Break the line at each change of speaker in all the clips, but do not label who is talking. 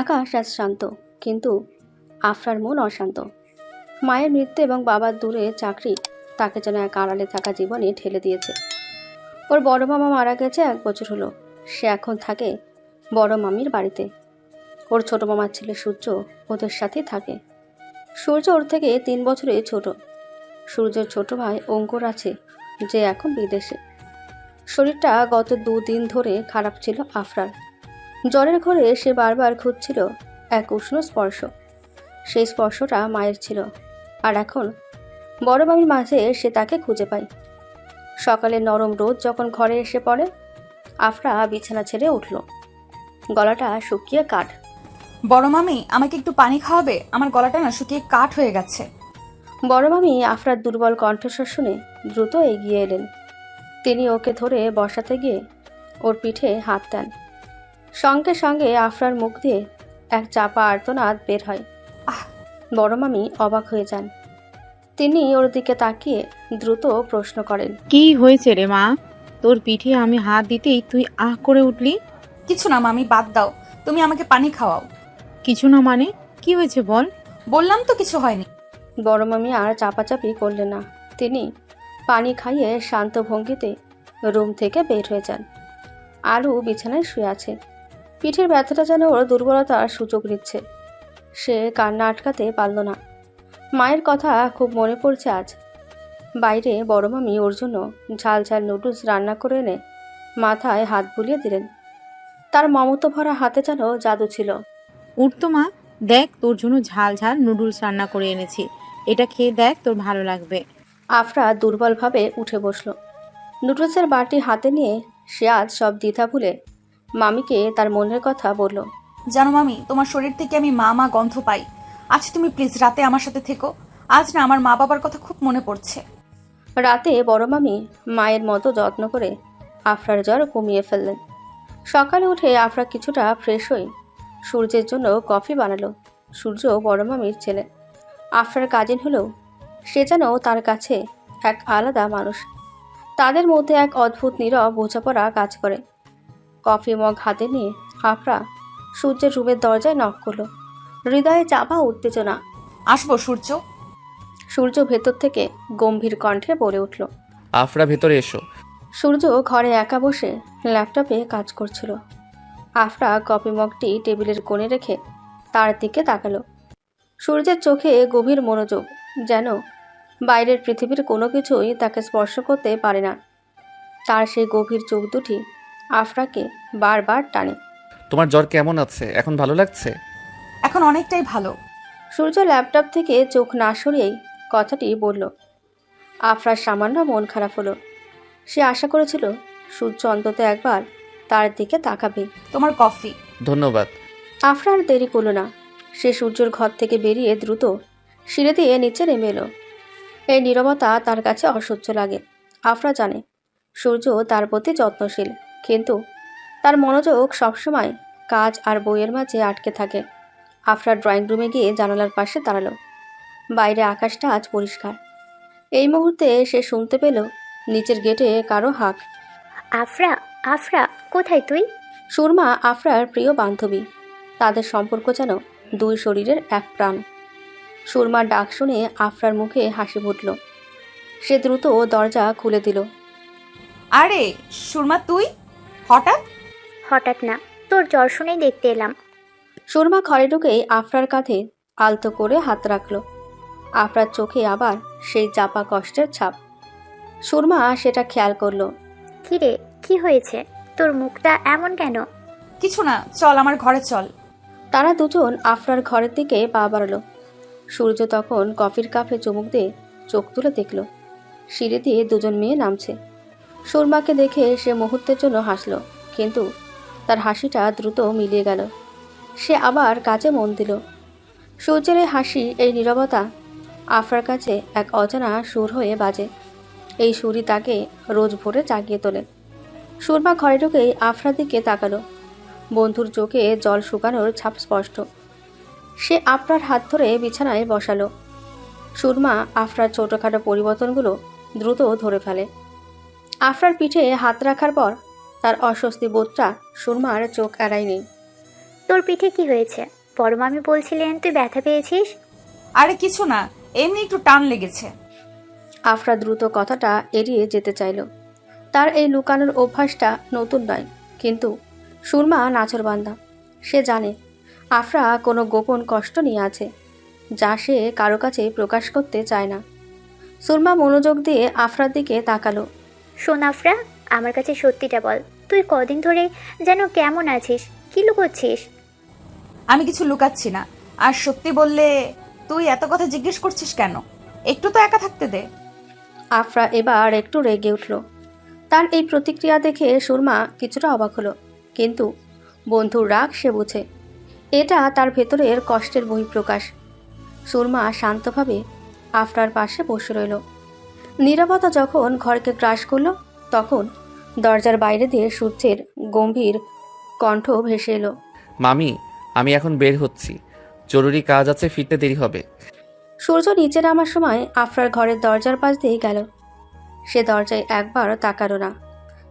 আকাশ আজ শান্ত, কিন্তু আফরার মন অশান্ত। মায়ের মৃত্যু এবং বাবার দূরে চাকরি তাকে যেন এক আড়ালে থাকা জীবনে ঠেলে দিয়েছে। ওর বড় মামা মারা গেছে 1 বছর হলো। সে এখন থাকে বড় মামির বাড়িতে। ওর ছোট মামার ছেলে সূর্য ওদের সাথেই থাকে। সূর্য ওর থেকে 3 বছরে ছোট। সূর্যের ছোট ভাই অঙ্কুর আছে, যে এখন বিদেশে। শরীরটা গত 2 দিন ধরে খারাপ ছিল আফরার। জ্বরের ঘরে সে বারবার খুঁজছিল এক উষ্ণ স্পর্শ। সেই স্পর্শটা মায়ের ছিল, আর এখন বড় মামির মাঝে সে তাকে খুঁজে পায়। সকালে নরম রোদ যখন ঘরে এসে পড়ে, আফরা বিছানা ছেড়ে উঠল। গলাটা শুকিয়ে কাঠ।
বড় মামি, আমাকে একটু পানি খাওয়াবে? আমার গলাটা না শুকিয়ে কাঠ হয়ে গেছে।
বড় মামি আফরার দুর্বল কণ্ঠস্বর শুনে দ্রুত এগিয়ে এলেন। তিনি ওকে ধরে বসাতে গিয়ে ওর পিঠে হাত দেন। সঙ্গে সঙ্গে আফরার মুখ দিয়ে এক চাপা আর্তনাদ বের হয়। বড় মামি অবাক হয়ে যান। তিনি ওর দিকে তাকিয়ে দ্রুত প্রশ্ন করেন,
কি হয়েছে রে মা? তোর পিঠে আমি হাত দিতেই তুই আহ করে উঠলি।
কিছু না মামি, বাদ দাও। তুমি আমাকে পানি খাওয়াও।
কিছু না মানে? কি হয়েছে বল।
বললাম তো কিছু হয়নি।
বড় মামি আর চাপাচাপি করলেন না। তিনি পানি খাইয়ে শান্ত ভঙ্গিতে রুম থেকে বের হয়ে যান। আলু বিছানায় শুয়ে আছে। পিঠের ব্যথাটা যেন ওর দুর্বলতার সুযোগ নিচ্ছে। সে কান্না আটকাতে পারল না। মায়ের কথা খুব মনে পড়ছে আজ। বাইরে বড় মামি ওর জন্য ঝাল ঝাল নুডলস রান্না করে এনে মাথায় হাত বুলিয়ে দিলেন। তার মমতা ভরা হাতে যেন জাদু ছিল।
উঠতো মা, দেখ তোর জন্য ঝাল ঝাল নুডলস রান্না করে এনেছি, এটা খেয়ে দেখ, তোর ভালো লাগবে।
আফরা দুর্বলভাবে উঠে বসল। নুডলসের বাটি হাতে নিয়ে সে আজ সব দ্বিধা ভুলে মামিকে তার মনের কথা বলল।
জানো মামি, তোমার শরীর থেকে আমি মা মা গন্ধ পাই। আজ তুমি প্লিজ রাতে আমার সাথে থেকো। আজ না আমার মা বাবার কথা খুব মনে পড়ছে।
রাতে বড় মামি মায়ের মতো যত্ন করে আফরার জ্বর কমিয়ে ফেললেন। সকালে উঠে আফরা কিছুটা ফ্রেশ হয়ে সূর্যের জন্য কফি বানালো। সূর্য বড় মামির ছেলে। আফরার কাজিন হলেও সে যেন তার কাছে এক আলাদা মানুষ। তাদের মধ্যে এক অদ্ভুত নীরব বোঝাপড়া কাজ করে। কফি মগ হাতে নিয়ে আফরা সূর্যের রুমের দরজায় নক করলো। হৃদয়ে চাপা উত্তেজনা।
আসবো সূর্য?
সূর্য ভেতর থেকে গম্ভীর কণ্ঠে বলে উঠল।
আফরা ভেতরে এসো।
সূর্য ঘরে একা বসে ল্যাপটপে কাজ করছিল। আফরা কফি মগটি টেবিলের কোণে রেখে তার দিকে তাকালো। সূর্যের চোখে গভীর মনোযোগ, যেন বাইরের পৃথিবীর কোনো কিছুই তাকে স্পর্শ করতে পারে না। তার সেই গভীর চোখ দুটি আফরাকে বারবার টানে।
তোমার জ্বর কেমন আছে? এখন ভালো লাগছে?
এখন অনেকটাই ভালো।
সূর্য ল্যাপটপ থেকে চোখ না সরিয়েই কথাটি বলল। আফরার সামান্য মন খারাপ হলো। সে আশা করেছিল সূর্য অন্তত একবার তার দিকে তাকাবে।
তোমার কফি।
ধন্যবাদ।
আফরার দেরি করলো না। সে সূর্যের ঘর থেকে বেরিয়ে দ্রুত সিঁড়ি দিয়ে নিচে নেমে এলো। এই নীরবতা তার কাছে অসহ্য লাগে। আফরা জানে সূর্য তার প্রতি যত্নশীল, কিন্তু তার মনোযোগ সবসময় কাজ আর বইয়ের মাঝে আটকে থাকে। আফরা ড্রয়িং রুমে গিয়ে জানালার পাশে দাঁড়ালো। বাইরে আকাশটা আজ পরিষ্কার। এই মুহূর্তে সে শুনতে পেল নিচের গেটে কারো হাঁক।
আফরা, আফরা, কোথায় তুই?
সুরমা আফরার প্রিয় বান্ধবী। তাদের সম্পর্ক যেন দুই শরীরের এক প্রাণ। সুরমার ডাক শুনে আফরার মুখে হাসি ফুটল। সে দ্রুত দরজা খুলে দিল।
আরে সুরমা, তুই হঠাৎ?
হঠাৎ না, তোর জ্বর শুনেই দেখতে এলাম।
সুরমা ঘরে ঢুকেই আফরার কাঁধে আলতো করে হাত রাখল। আফরার চোখে আবার সেই চাপা কষ্টের ছাপ। সুরমা সেটা খেয়াল করল।
কি রে, কি হয়েছে? তোর মুখটা এমন কেন?
কিছু না, চল আমার ঘরে চল।
তারা দুজন আফরার ঘরের দিকে পা বাড়ালো। সূর্য তখন কফির কাপে চুমুক দিয়ে চোখ তুলে দেখল সিঁড়ি দিয়ে দুজন মেয়ে নামছে। সুরমাকে দেখে সে মুহূর্তের জন্য হাসল, কিন্তু তার হাসিটা দ্রুত মিলিয়ে গেল। সে আবার কাজে মন দিল। সূর্যের এই হাসি, এই নীরবতা আফরার কাছে এক অজানা সুর হয়ে বাজে। এই সুরই তাকে রোজ ভোরে জাগিয়ে তোলে। সুরমা ঘরে ঢুকেই আফরার দিকে তাকালো। বন্ধুর চোখে জল শুকানোর ছাপ স্পষ্ট। সে আফরার হাত ধরে বিছানায় বসালো। সুরমা আফরার ছোটোখাটো পরিবর্তনগুলো দ্রুত ধরে ফেলে। আফরার পিঠে হাত রাখার পর তার অস্বস্তি বোধটা সুরমার চোখ এড়ায়নি।
তোর পিঠে কি হয়েছে? বড় মামি বলছিলেন তুই ব্যথা পেয়েছিস।
আরে কিছু না, এমনি একটু টান লেগেছে।
আফরা দ্রুত কথাটা এড়িয়ে যেতে চাইল। তার এই লুকানোর অভ্যাসটা নতুন নয়, কিন্তু সুরমা নাছোড়বান্দা। সে জানে আফরা কোনো গোপন কষ্ট নিয়ে আছে, যা সে কারো কাছে প্রকাশ করতে চায় না। সুরমা মনোযোগ দিয়ে আফরার দিকে তাকালো।
শোন আফরা, আমার কাছে সত্যিটা বল, তুই কদিন ধরে যেন কেমন আছিস? কি লুকোচ্ছিস?
আমি কিছু লুকাচ্ছি না। আর সত্যি বললে তুই এত কথা জিজ্ঞেস করছিস কেন? একটু তো একা থাকতে দে।
আফরা এবার একটু রেগে উঠল। তার এই প্রতিক্রিয়া দেখে সুরমা কিছুটা অবাক হলো, কিন্তু বন্ধুর রাগ সে বুঝে। এটা তার ভেতরের কষ্টের বহিঃপ্রকাশ। সুরমা শান্তভাবে আফরার পাশে বসে রইল। নীরবতা যখন ঘরকে গ্রাস করল, তখন দরজার বাইরে দিয়ে সূর্যের গম্ভীর কণ্ঠ ভেসে এলো।
মামি, আমি এখন বের হচ্ছি, জরুরি কাজ আছে, ফিরতে দেরি হবে।
সূর্য নিচে নামার সময় আফরার ঘরের দরজার পাশ দিয়ে গেল। সে দরজায় একবার তাকালো না,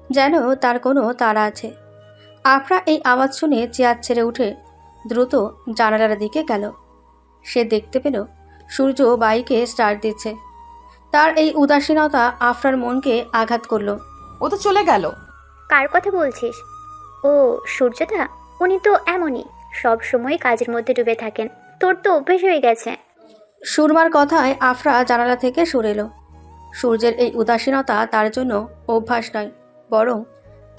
যেন তার কোনো তাড়া আছে। আফরা এই আওয়াজ শুনে চেয়ার ছেড়ে উঠে দ্রুত জানালার দিকে গেল। সে দেখতে পেল সূর্য বাইকে স্টার্ট দিচ্ছে। তার এই উদাসীনতা আফরার মনকে আঘাত করলো।
ও তো চলে গেল।
কার কথা বলছিস? ও সূর্যদা, উনি তো এমনই, সব সময় কাজের মধ্যে ডুবে থাকেন। তোর তো অভ্যেস হয়ে গেছে।
সুরমার কথায় আফরা জানালা থেকে সরে এলো। সূর্যের এই উদাসীনতা তার জন্য অভ্যাস নয়, বরং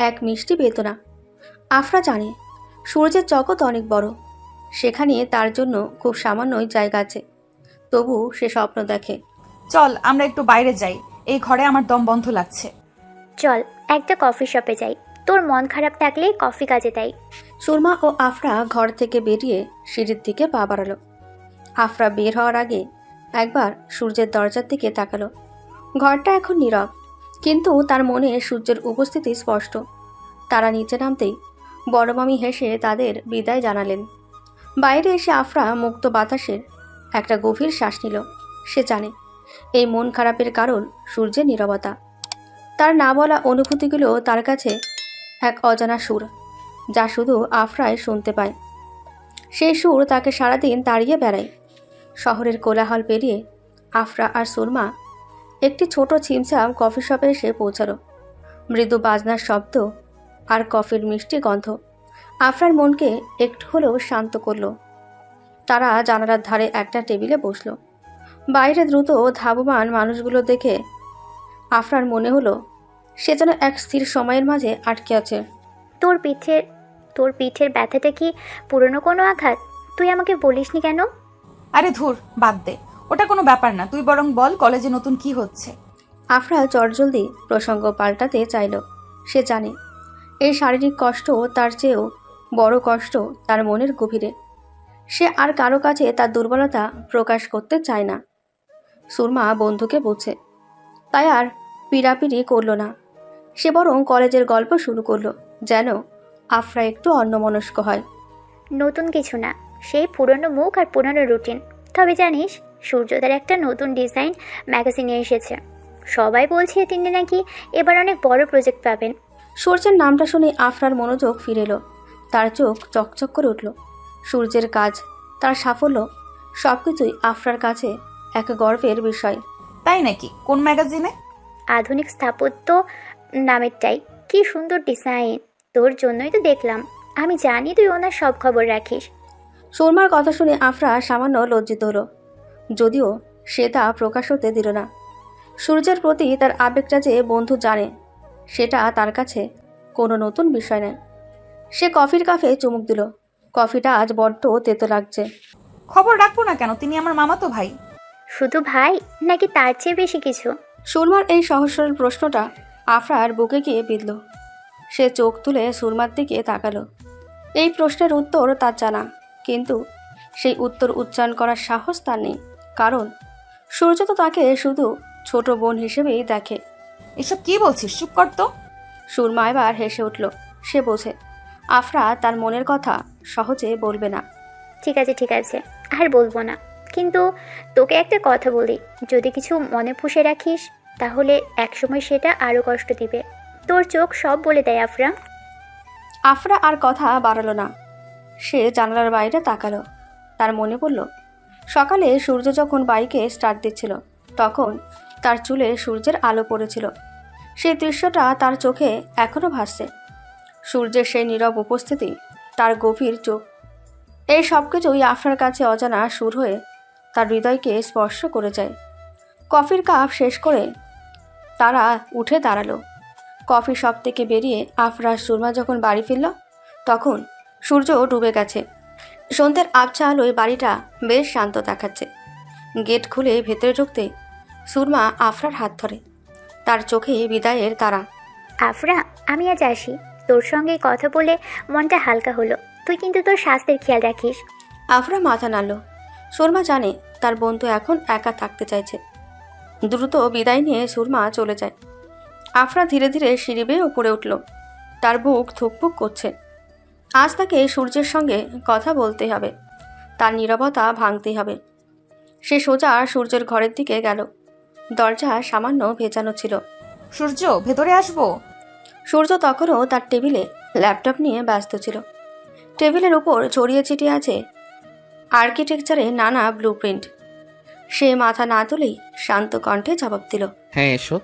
এক মিষ্টি বেদনা। আফরা জানে সূর্যের জগৎ অনেক বড়, সেখানে তার জন্য খুব সামান্যই জায়গা আছে, তবু সে স্বপ্ন দেখে।
চল আমরা একটু বাইরে যাই, এই ঘরে আমার দম বন্ধ লাগছে।
চল একটা কফি শপে যাই, তোর মন খারাপ থাকলে কফি কাজে দেয়।
সুরমা ও আফরা ঘর থেকে বেরিয়ে সিঁড়ির দিকে পা বাড়ালো। আফরা বের হওয়ার আগে একবার সূর্যের দরজার দিকে তাকালো। ঘরটা এখন নীরব, কিন্তু তার মনে সূর্যের উপস্থিতি স্পষ্ট। তারা নিচে নামতেই বড় মামি হেসে তাদের বিদায় জানালেন। বাইরে এসে আফরা মুক্ত বাতাসের একটা গভীর শ্বাস নিল। সে জানে এই মন খারাপের কারণ সূর্যের নীরবতা। তার না বলা অনুভূতিগুলো তার কাছে এক অজানা সুর, যা শুধু আফরাই শুনতে পায়। সেই সুর তাকে সারাদিন তাড়িয়ে বেড়ায়। শহরের কোলাহল পেরিয়ে আফরা আর সুরমা একটি ছোট ছিমছাম কফি শপে এসে পৌঁছালো। মৃদু বাজনার শব্দ আর কফির মিষ্টি গন্ধ আফরার মনকে একটু হলেও শান্ত করল। তারা জানালার ধারে একটা টেবিলে বসলো। বাইরে দ্রুত ধাবমান মানুষগুলো দেখে আফরার মনে হলো সে যেন এক স্থির সময়ের মাঝে আটকে আছে।
তোর পিঠের ব্যথাটা কি পুরনো কোনো আঘাত? তুই আমাকে বলিসনি কেন?
আরে ধুর, বাদ দে, ওটা কোনো ব্যাপার না। তুই বরং বল কলেজে নতুন কি হচ্ছে।
আফরা চটজলদি প্রসঙ্গ পাল্টাতে চাইল। সে জানে এই শারীরিক কষ্ট তার চেয়েও বড় কষ্ট তার মনের গভীরে। সে আর কারো কাছে তার দুর্বলতা প্রকাশ করতে চায় না। সুরমা বন্ধুকে বোঝে, তাই আর পিড়াপিড়ি করল না। সে বরং কলেজের গল্প শুরু করলো, যেন আফরা একটু অন্যমনস্ক হয়।
নতুন কিছু না, সেই পুরনো মুখ আর পুরনো রুটিন। তবে জানিস, সূর্যদার একটা নতুন ডিজাইন ম্যাগাজিনে এসেছে। সবাই বলছে তিনি নাকি এবার অনেক বড় প্রজেক্ট পাবেন।
সূর্যের নামটা শুনে আফরার মনোযোগ ফিরে এলো। তার চোখ চকচক করে উঠল। সূর্যের কাজ, তার সাফল্য, সবকিছুই আফরার কাছে এক গর্বের বিষয়।
তাই নাকি? কোন ম্যাগাজিনে?
আধুনিক স্থাপত্য নামেরটাই। কি সুন্দর ডিজাইন! তোর জন্যই তো দেখলাম। আমি জানি তুই ওনার সব খবর রাখিস।
সুরমার কথা শুনে আফরা সামান্য লজ্জিত হলো, যদিও সে তা প্রকাশ হতে দিল না। সূর্যের প্রতি তার আবেগটা যে বন্ধু জানে, সেটা তার কাছে কোনো নতুন বিষয় নয়। সে কফির কাপে চুমুক দিল। কফিটা আজ বড্ড তেতো লাগছে।
খবর রাখবো না কেন? তিনি আমার মামাতো ভাই।
শুধু ভাই নাকি তার চেয়ে বেশি কিছু?
সুরমার এই সহজ সরল প্রশ্নটা আফরার বুকে গিয়ে বিঁধল। সে চোখ তুলে সুরমার দিকে তাকালো। এই প্রশ্নের উত্তর তার জানা, কিন্তু সেই উত্তর উচ্চারণ করার সাহস তার নেই, কারণ সূর্য তো তাকে শুধু ছোট বোন হিসেবেই দেখে।
এসব কি বলছিস? চুপ কর তো।
সুরমা এবার হেসে উঠল। সে বোঝে আফরা তার মনের কথা সহজে বলবে না।
ঠিক আছে, আর বলবো না। কিন্তু তোকে একটা কথা বলি, যদি কিছু মনে পুষে রাখিস, তাহলে একসময় সেটা আরও কষ্ট দিবে। তোর চোখ সব বলে দেয় আফরা।
আফরা আর কথা বাড়ালো না। সে জানালার বাইরে তাকালো। তার মনে পড়ল সকালে সূর্য যখন বাইকে স্টার্ট দিচ্ছিল তখন তার চুলে সূর্যের আলো পড়েছিল। সেই দৃশ্যটা তার চোখে এখনও ভাসছে। সূর্যের সেই নীরব উপস্থিতি, তার গভীর চোখ, এই সব কিছুই আফরার কাছে অজানা সুর হয়ে তার হৃদয়কে স্পর্শ করে যায়। কফির কাপ শেষ করে তারা উঠে দাঁড়ালো। কফি শপ থেকে বেরিয়ে আফরা সুরমা যখন বাড়ি ফিরল তখন সূর্য ডুবে গেছে। সন্ধ্যের আবছা আলোয় বাড়িটা বেশ শান্ত দেখাচ্ছে। গেট খুলে ভেতরে ঢুকতে সুরমা আফরার হাত ধরে। তার চোখে বিদায়ের তারা।
আফরা, আমি আজ আসি। তোর সঙ্গে কথা বলে মনটা হালকা হলো। তুই কিন্তু তোর স্বাস্থ্যের খেয়াল রাখিস।
আফরা মাথা নাড়ল। সুরমা জানে তার বন্ধু এখন একা থাকতে চাইছে। দ্রুত বিদায় নিয়ে সুরমা চলে যায়। আফরা ধীরে ধীরে সিঁড়ি বেয়ে উপরে উঠল। তার বুক ধুকপুক করছে। আজ তাকে সূর্যের সঙ্গে কথা বলতে হবে। তার নীরবতা ভাঙতেই হবে। সে সোজা সূর্যের ঘরের দিকে গেল। দরজা সামান্য ভেজানো ছিল।
সূর্য, ভেতরে আসবো?
সূর্য তখনও তার টেবিলে ল্যাপটপ নিয়ে ব্যস্ত ছিল। টেবিলের উপর ছড়িয়ে ছিটিয়ে আছে আর্কিটেকচারে নানা ব্লুপ্রিন্ট। সে মাথা না তুলেই শান্ত কণ্ঠে জবাব দিল,
হ্যাঁ এসো।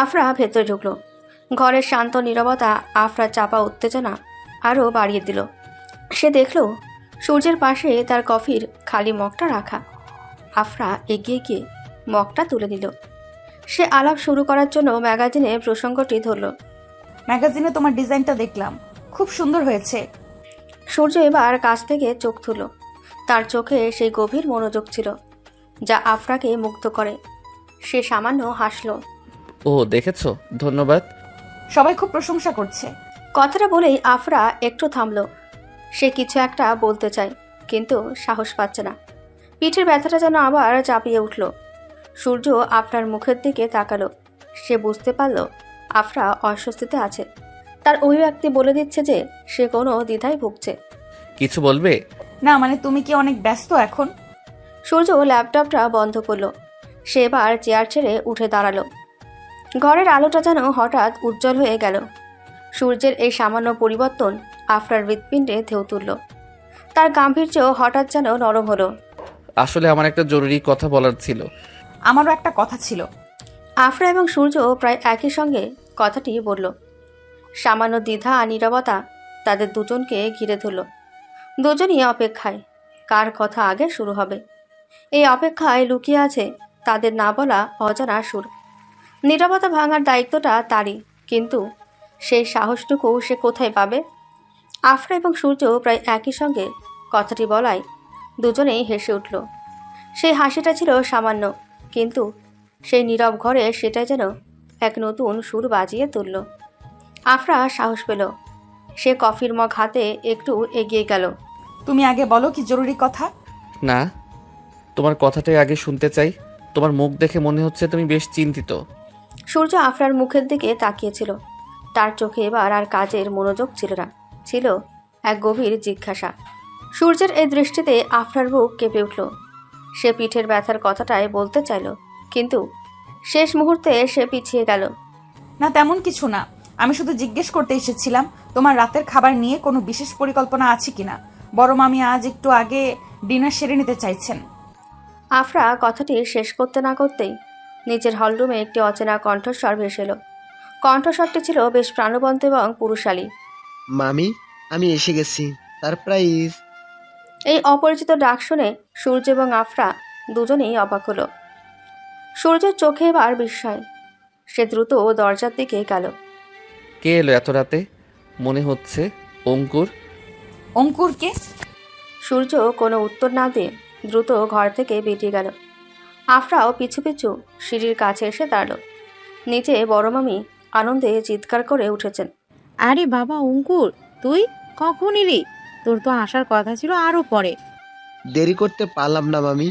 আফরা ভেতরে ঢুকল। ঘরের শান্ত নীরবতা আফরা চাপা উত্তেজনা আরও বাড়িয়ে দিল। সে দেখল সূর্যের পাশে তার কফির খালি মগটা রাখা। আফরা এগিয়ে গিয়ে মগটা তুলে নিল। সে আলাপ শুরু করার জন্য ম্যাগাজিনে প্রসঙ্গটি ধরল।
ম্যাগাজিনে তোমার ডিজাইনটা দেখলাম, খুব সুন্দর হয়েছে।
সূর্য এবার কাছ থেকে চোখ তুলল। তার চোখে সেই গভীর মনোযোগ ছিল যা আফরাকে মুগ্ধ করে। সে সামান্য হাসল।
ও দেখেছো, ধন্যবাদ।
সবাই খুব প্রশংসা করছে।
কথাটা বলেই আফরা একটু থামল। সে কিছু একটা বলতে চায় কিন্তু সাহস পাচ্ছে না। পিঠের ব্যথাটা যেন আবার চাপিয়ে উঠল। সূর্য আফরার মুখের দিকে তাকালো। সে বুঝতে পারল আফরা অস্বস্তিতে আছে। তার অভিব্যক্তি বলে দিচ্ছে যে সে কোনো দ্বিধায় ভুগছে।
কিছু বলবে?
না মানে, তুমি কি অনেক ব্যস্ত এখন?
সূর্য ল্যাপটপটা বন্ধ করলো। সে এবার চেয়ার ছেড়ে উঠে দাঁড়ালো। ঘরের আলোটা যেন হঠাৎ উজ্জ্বল হয়ে গেল। সূর্যের এই সামান্য পরিবর্তন আফরার হৃৎপিণ্ডে ঢেউ তুলল। তার গাম্ভীর্য হঠাৎ যেন নরম হলো।
আসলে আমার একটা জরুরি কথা বলার ছিল।
আমারও একটা কথা ছিল।
আফরা এবং সূর্য প্রায় একই সঙ্গে কথাটি বলল। সামান্য দ্বিধা আর নীরবতা তাদের দুজনকে ঘিরে ধরল। দুজনই অপেক্ষায়, কার কথা আগে শুরু হবে। এই অপেক্ষায় লুকিয়ে আছে তাদের না বলা অজানা সুর। নীরবতা ভাঙার দায়িত্বটা তারই, কিন্তু সেই সাহসটুকু সে কোথায় পাবে? আফরা এবং সূর্য প্রায় একই সঙ্গে কথাটি বলায় দুজনেই হেসে উঠল। সেই হাসিটা ছিল সামান্য, কিন্তু সেই নীরব ঘরে সেটাই যেন এক নতুন সুর বাজিয়ে তুলল। আফরা সাহস পেল। সে কফির মগ হাতে একটু এগিয়ে গেল।
তুমি আগে বলো কি জরুরি কথা।
না, তোমার কথাটাই আগে শুনতে চাই। তোমার মুখ দেখে মনে হচ্ছে তুমি বেশ চিন্তিত।
সূর্য আফরার মুখের দিকে তাকিয়েছিল। তার চোখে এবার আর কাজের মনোযোগ ছিল না, ছিল এক গভীর জিজ্ঞাসা। সূর্যের এই দৃষ্টিতে আফরার বুক কেঁপে উঠল। সে পিঠের ব্যথার কথাটাই বলতে চাইল, কিন্তু শেষ মুহূর্তে সে পিছিয়ে গেল।
না তেমন কিছু না, আমি শুধু জিজ্ঞেস করতে এসেছিলাম তোমার রাতের খাবার নিয়ে কোনো বিশেষ পরিকল্পনা আছে কিনা। বড় মামি আজ একটু আগে ডিনার সেরে নিতে চাইছেন।
আফরা কথাটি শেষ করতে না করতেই নিজের হলরুমে একটি অচেনা কণ্ঠস্বর ভেসে এলো। কণ্ঠস্বরটি ছিল বেশ প্রাণবন্ত এবং পুরুষালী।
মামি, আমি এসে গেছি, সারপ্রাইজ।
এই অপরিচিত ডাক শুনে সূর্য এবং আফরা দুজনেই অবাক হলো। সূর্যের চোখে এবার বিস্ময়। সে দ্রুত দরজার দিকে গেল।
কে এলো এত রাতে? মনে হচ্ছে অঙ্কুর।
অঙ্কুরকে?
সূর্য কোনো উত্তর না দিয়ে দ্রুত ঘর থেকে বেরিয়ে গেল। আফরাও পিছু পিছু সিঁড়ির কাছে এসে দাঁড়ালো। নিচে বড় মামি আনন্দে চিৎকার করে উঠেছেন।
আরে বাবা অঙ্কুর, তুই কখন এলি? তোর তো আসার কথা ছিল আরো পরে।
দেরি করতে পারলাম না মামি,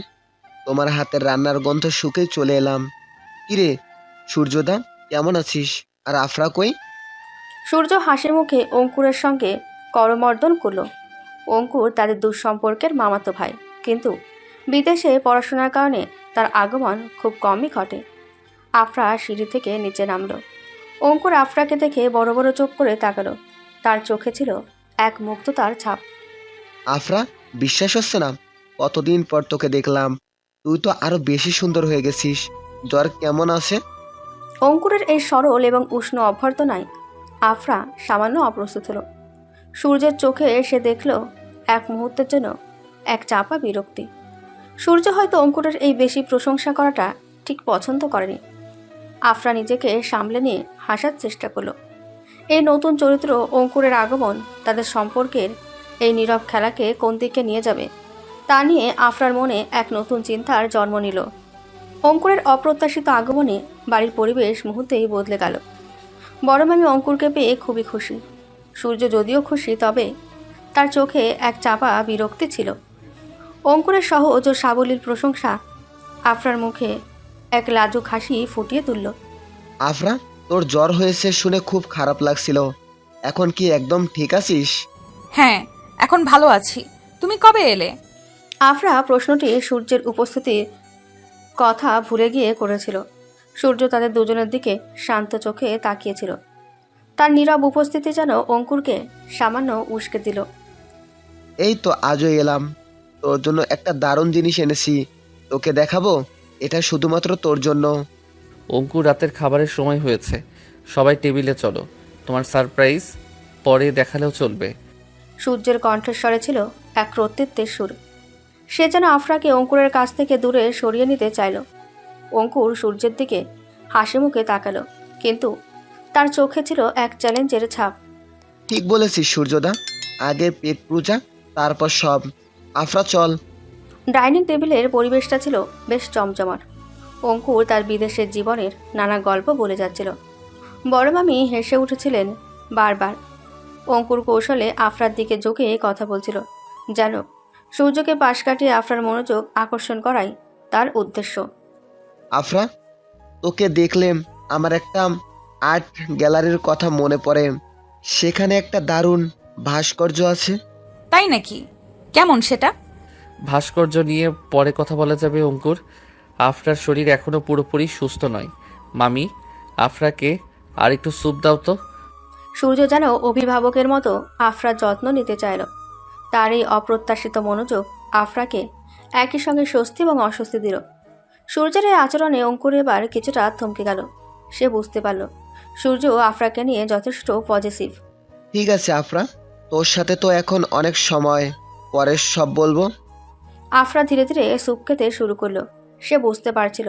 তোমার হাতের রান্নার গন্ধ শুকে চলে এলাম। কিরে সূর্যদা, কেমন আছিস? আর আফরা কই?
সূর্য হাসি মুখে অঙ্কুরের সঙ্গে করমর্দন করল। অঙ্কুর তাদের দুঃসম্পর্কের মামাতো ভাই, কিন্তু বিদেশে পড়াশোনার কারণে তার আগমন খুব কমই ঘটে। আফরা সিঁড়ি থেকে নিচে নামলো। অঙ্কুর আফরাকে দেখে বড় বড় চোখ করে তাকালো। তার চোখে ছিল এক মুগ্ধতার ছাপ।
আফরা, বিশ্বাস হচ্ছে না, কতদিন পর তোকে দেখলাম। তুই তো আরো বেশি সুন্দর হয়ে গেছিস। জ্বর কেমন আছে?
অঙ্কুরের এই সরল এবং উষ্ণ অভ্যর্থনায় আফরা সামান্য অপ্রস্তুত হলো। সূর্যের চোখে সে দেখল এক মুহূর্তের জন্য এক চাপা বিরক্তি। সূর্য হয়তো অঙ্কুরের এই বেশি প্রশংসা করাটা ঠিক পছন্দ করেনি। আফরা নিজেকে সামলে নিয়ে হাসার চেষ্টা করলো। এই নতুন চরিত্র অঙ্কুরের আগমন তাদের সম্পর্কের এই নীরব খেলাকে কোন দিকে নিয়ে যাবে তা নিয়ে আফরার মনে এক নতুন চিন্তার জন্ম নিল। অঙ্কুরের অপ্রত্যাশিত আগমনে বাড়ির পরিবেশ মুহূর্তেই বদলে গেল। বড় মামি অঙ্কুরকে পেয়ে খুবই খুশি। সূর্য যদিও খুশি, তবে তার চোখে এক চাপা বিরক্তি ছিল। অঙ্কুরের সহজ ও সাবলীল প্রশংসা আফরার মুখে এক লাজুক হাসি ফুটিয়ে তুলল।
আফরা, তোর জ্বর হয়েছে শুনে খুব খারাপ লাগছিল। এখন কি একদম ঠিক আছিস?
হ্যাঁ, এখন ভালো আছি। তুমি কবে এলে?
আফরা প্রশ্নটি সূর্যের উপস্থিতির কথা ভুলে গিয়ে করেছিল। সূর্য তাদের দুজনের দিকে শান্ত চোখে তাকিয়েছিল। তার নীরব উপস্থিতি যেন অঙ্কুরকে সামান্য উস্কে দিল।
এই তো আজই এলাম। তোর জন্য একটা দারুণ জিনিস এনেছি, তোকে দেখাবো। এটা শুধুমাত্র তোর জন্য।
অঙ্কুর, রাতের খাবারের সময় হয়েছে, সবাই টেবিলে চলো। তোমার সারপ্রাইজ পরে দেখালেও চলবে।
সূর্যের কণ্ঠস্বরে ছিল এক কর্তৃত্বের সুর। সে যেন আফরাকে অঙ্কুরের কাছ থেকে দূরে সরিয়ে নিতে চাইল। অঙ্কুর সূর্যের দিকে হাসি মুখে তাকালো, কিন্তু তার চোখে ছিল এক চ্যালেঞ্জের ছাপ।
ঠিক বলেছিস সূর্যদা, আগে পেট পূজা, তারপর সব। আফরা চল।
ডাইনিং টেবিলের পরিবেশটা ছিল বেশ জমজমাট। অঙ্কুর তার বিদেশের জীবনের নানা গল্প বলে যাচ্ছিল। বড় মামি হেসে উঠেছিলেন বারবার। অঙ্কুর কৌশলে আফরার দিকে ঝুঁকে কথা বলছিল, যেন সূর্যকে পাশ কাটিয়ে আফরার মনোযোগ আকর্ষণ করাই তার উদ্দেশ্য।
আফরা, তোকে দেখলে আমার একটা আর্ট গ্যালারির কথা মনে পড়ে। সেখানে একটা দারুণ ভাস্কর্য আছে।
তাই নাকি? কেমন সেটা?
ভাস্কর্য নিয়ে পরে কথা বলা যাবে অঙ্কুর। আফরার শরীর এখনো পুরোপুরি সুস্থ নয়। মামি, আফরাকে আর একটু স্যুপ দাও তো।
সূর্য যেন অভিভাবকের মতো আফরার যত্ন নিতে চাইল। তার এই অপ্রত্যাশিত মনোযোগ আফরাকে একই সঙ্গে স্বস্তি এবং অস্বস্তি দিল। সূর্যের এই আচরণে অঙ্কুর এবার কিছুটা থমকে গেল। সে বুঝতে পারল সূর্য আফরাকে নিয়ে যথেষ্ট পজিটিভ।
ঠিক আছে আফরা, তোর সাথে তো এখন অনেক সময়, পরে সব বলবো।
আফরা ধীরে ধীরে স্যুপ খেতে শুরু করলো। সে বুঝতে পারছিল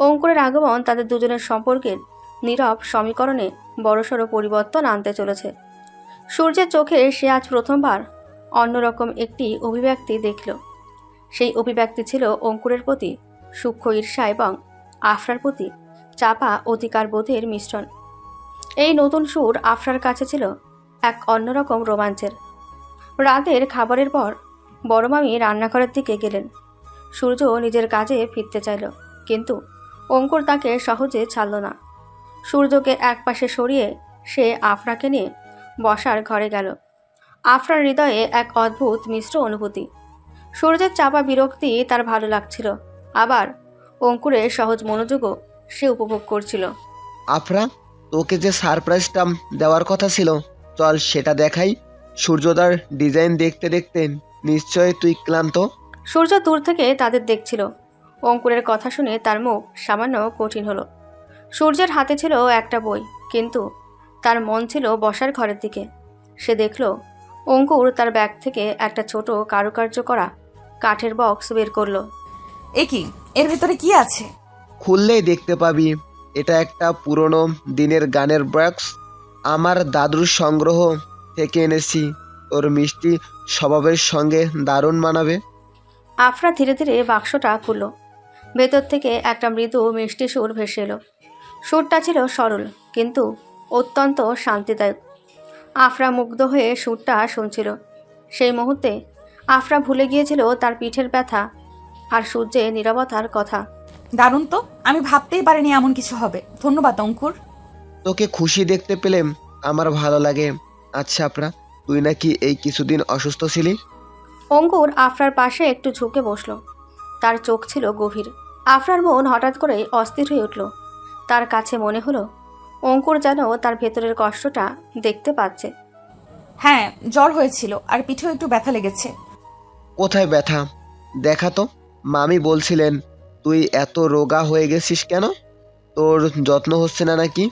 অঙ্কুরের আগমন তাদের দুজনের সম্পর্কের নীরব সমীকরণে বড়সড় পরিবর্তন আনতে চলেছে। সূর্যের চোখে সে আজ প্রথমবার অন্যরকম একটি অভিব্যক্তি দেখল। সেই অভিব্যক্তি ছিল অঙ্কুরের প্রতি সূক্ষ্ম ঈর্ষা এবং আফরার প্রতি চাপা অধিকার বোধের মিশ্রণ। এই নতুন সুর আফরার কাছে ছিল এক অন্যরকম রোমাঞ্চের। রাতের খাবারের পর বড় মামি রান্নাঘরের দিকে গেলেন। সূর্য নিজের কাজে ফিরতে চাইল, কিন্তু অঙ্কুর তাকে সহজে ছাড়ল না। সূর্যকে একপাশে সরিয়ে সে আফরাকে নিয়ে বসার ঘরে গেল। আফরার হৃদয়ে এক অদ্ভুত মিশ্র অনুভূতি। সূর্যের চাপা বিরক্তি তার ভালো লাগছিল, আবার অঙ্কুরের সহজ মনোযোগও সে উপভোগ করছিল।
আফরা, তোকে যে সারপ্রাইজটা দেওয়ার কথা ছিল, চল সেটা দেখাই। সূর্যদার ডিজাইন দেখতে দেখতে নিশ্চয় তুই ক্লান্ত।
সূর্য দূর থেকে তাদের দেখছিল। অঙ্কুরের কথা শুনে তার মুখ সামান্য কঠিন হলো। সূর্যের হাতে ছিল একটা বই, কিন্তু তার মন ছিল বসার ঘরের দিকে। সে দেখল অঙ্কুর তার ব্যাগ থেকে একটা ছোট কারুকার্য করা কাঠের বক্স বের করলো।
এ কি? এর ভেতরে কি আছে?
খুললেই দেখতে পাবি, এটা একটা পুরনো দিনের গানের বক্স। আমার দাদুর সংগ্রহ থেকে এনেছি। তোর মিষ্টি স্বভাবের সঙ্গে দারুণ মানাবে।
আফরা ধীরে ধীরে বাক্সটা খুলল। ভেতর থেকে একটা মৃদু মিষ্টি সুর ভেসে এলো। সুরটা ছিল সরল, কিন্তু অত্যন্ত শান্তিদায়ক। আফরা মুগ্ধ হয়ে সুরটা শুনছিল। সেই মুহূর্তে আফরা ভুলে গিয়েছিল তার পিঠের ব্যথা আর সূর্যের নীরবতার কথা।
দারুণ তো! আমি ভাবতেই পারিনি এমন কিছু হবে। ধন্যবাদ অঙ্কুর।
তোকে খুশি দেখতে পেলাম আমার ভালো লাগে। আচ্ছা আফরা, তুই নাকি এই কিছুদিন অসুস্থ ছিলি?
অঙ্কুর আফরার পাশে একটু ঝুঁকে বসল। তার চোখ ছিল গভীর। আফরার মন হঠাৎ করে অস্থির হয়ে উঠল। তার কাছে মনে হলো অঙ্কুর যেন তার ভেতরের কষ্টটা দেখতে পাচ্ছে।
হ্যাঁ, জ্বর হয়েছিল আর পিঠেও একটু ব্যথা লেগেছে।
কোথায় ব্যথা? দেখা তো। মামি বলছিলেন তুই এত রোগা হয়ে গেছিস কেন? তোর যত্ন হচ্ছে না নাকি?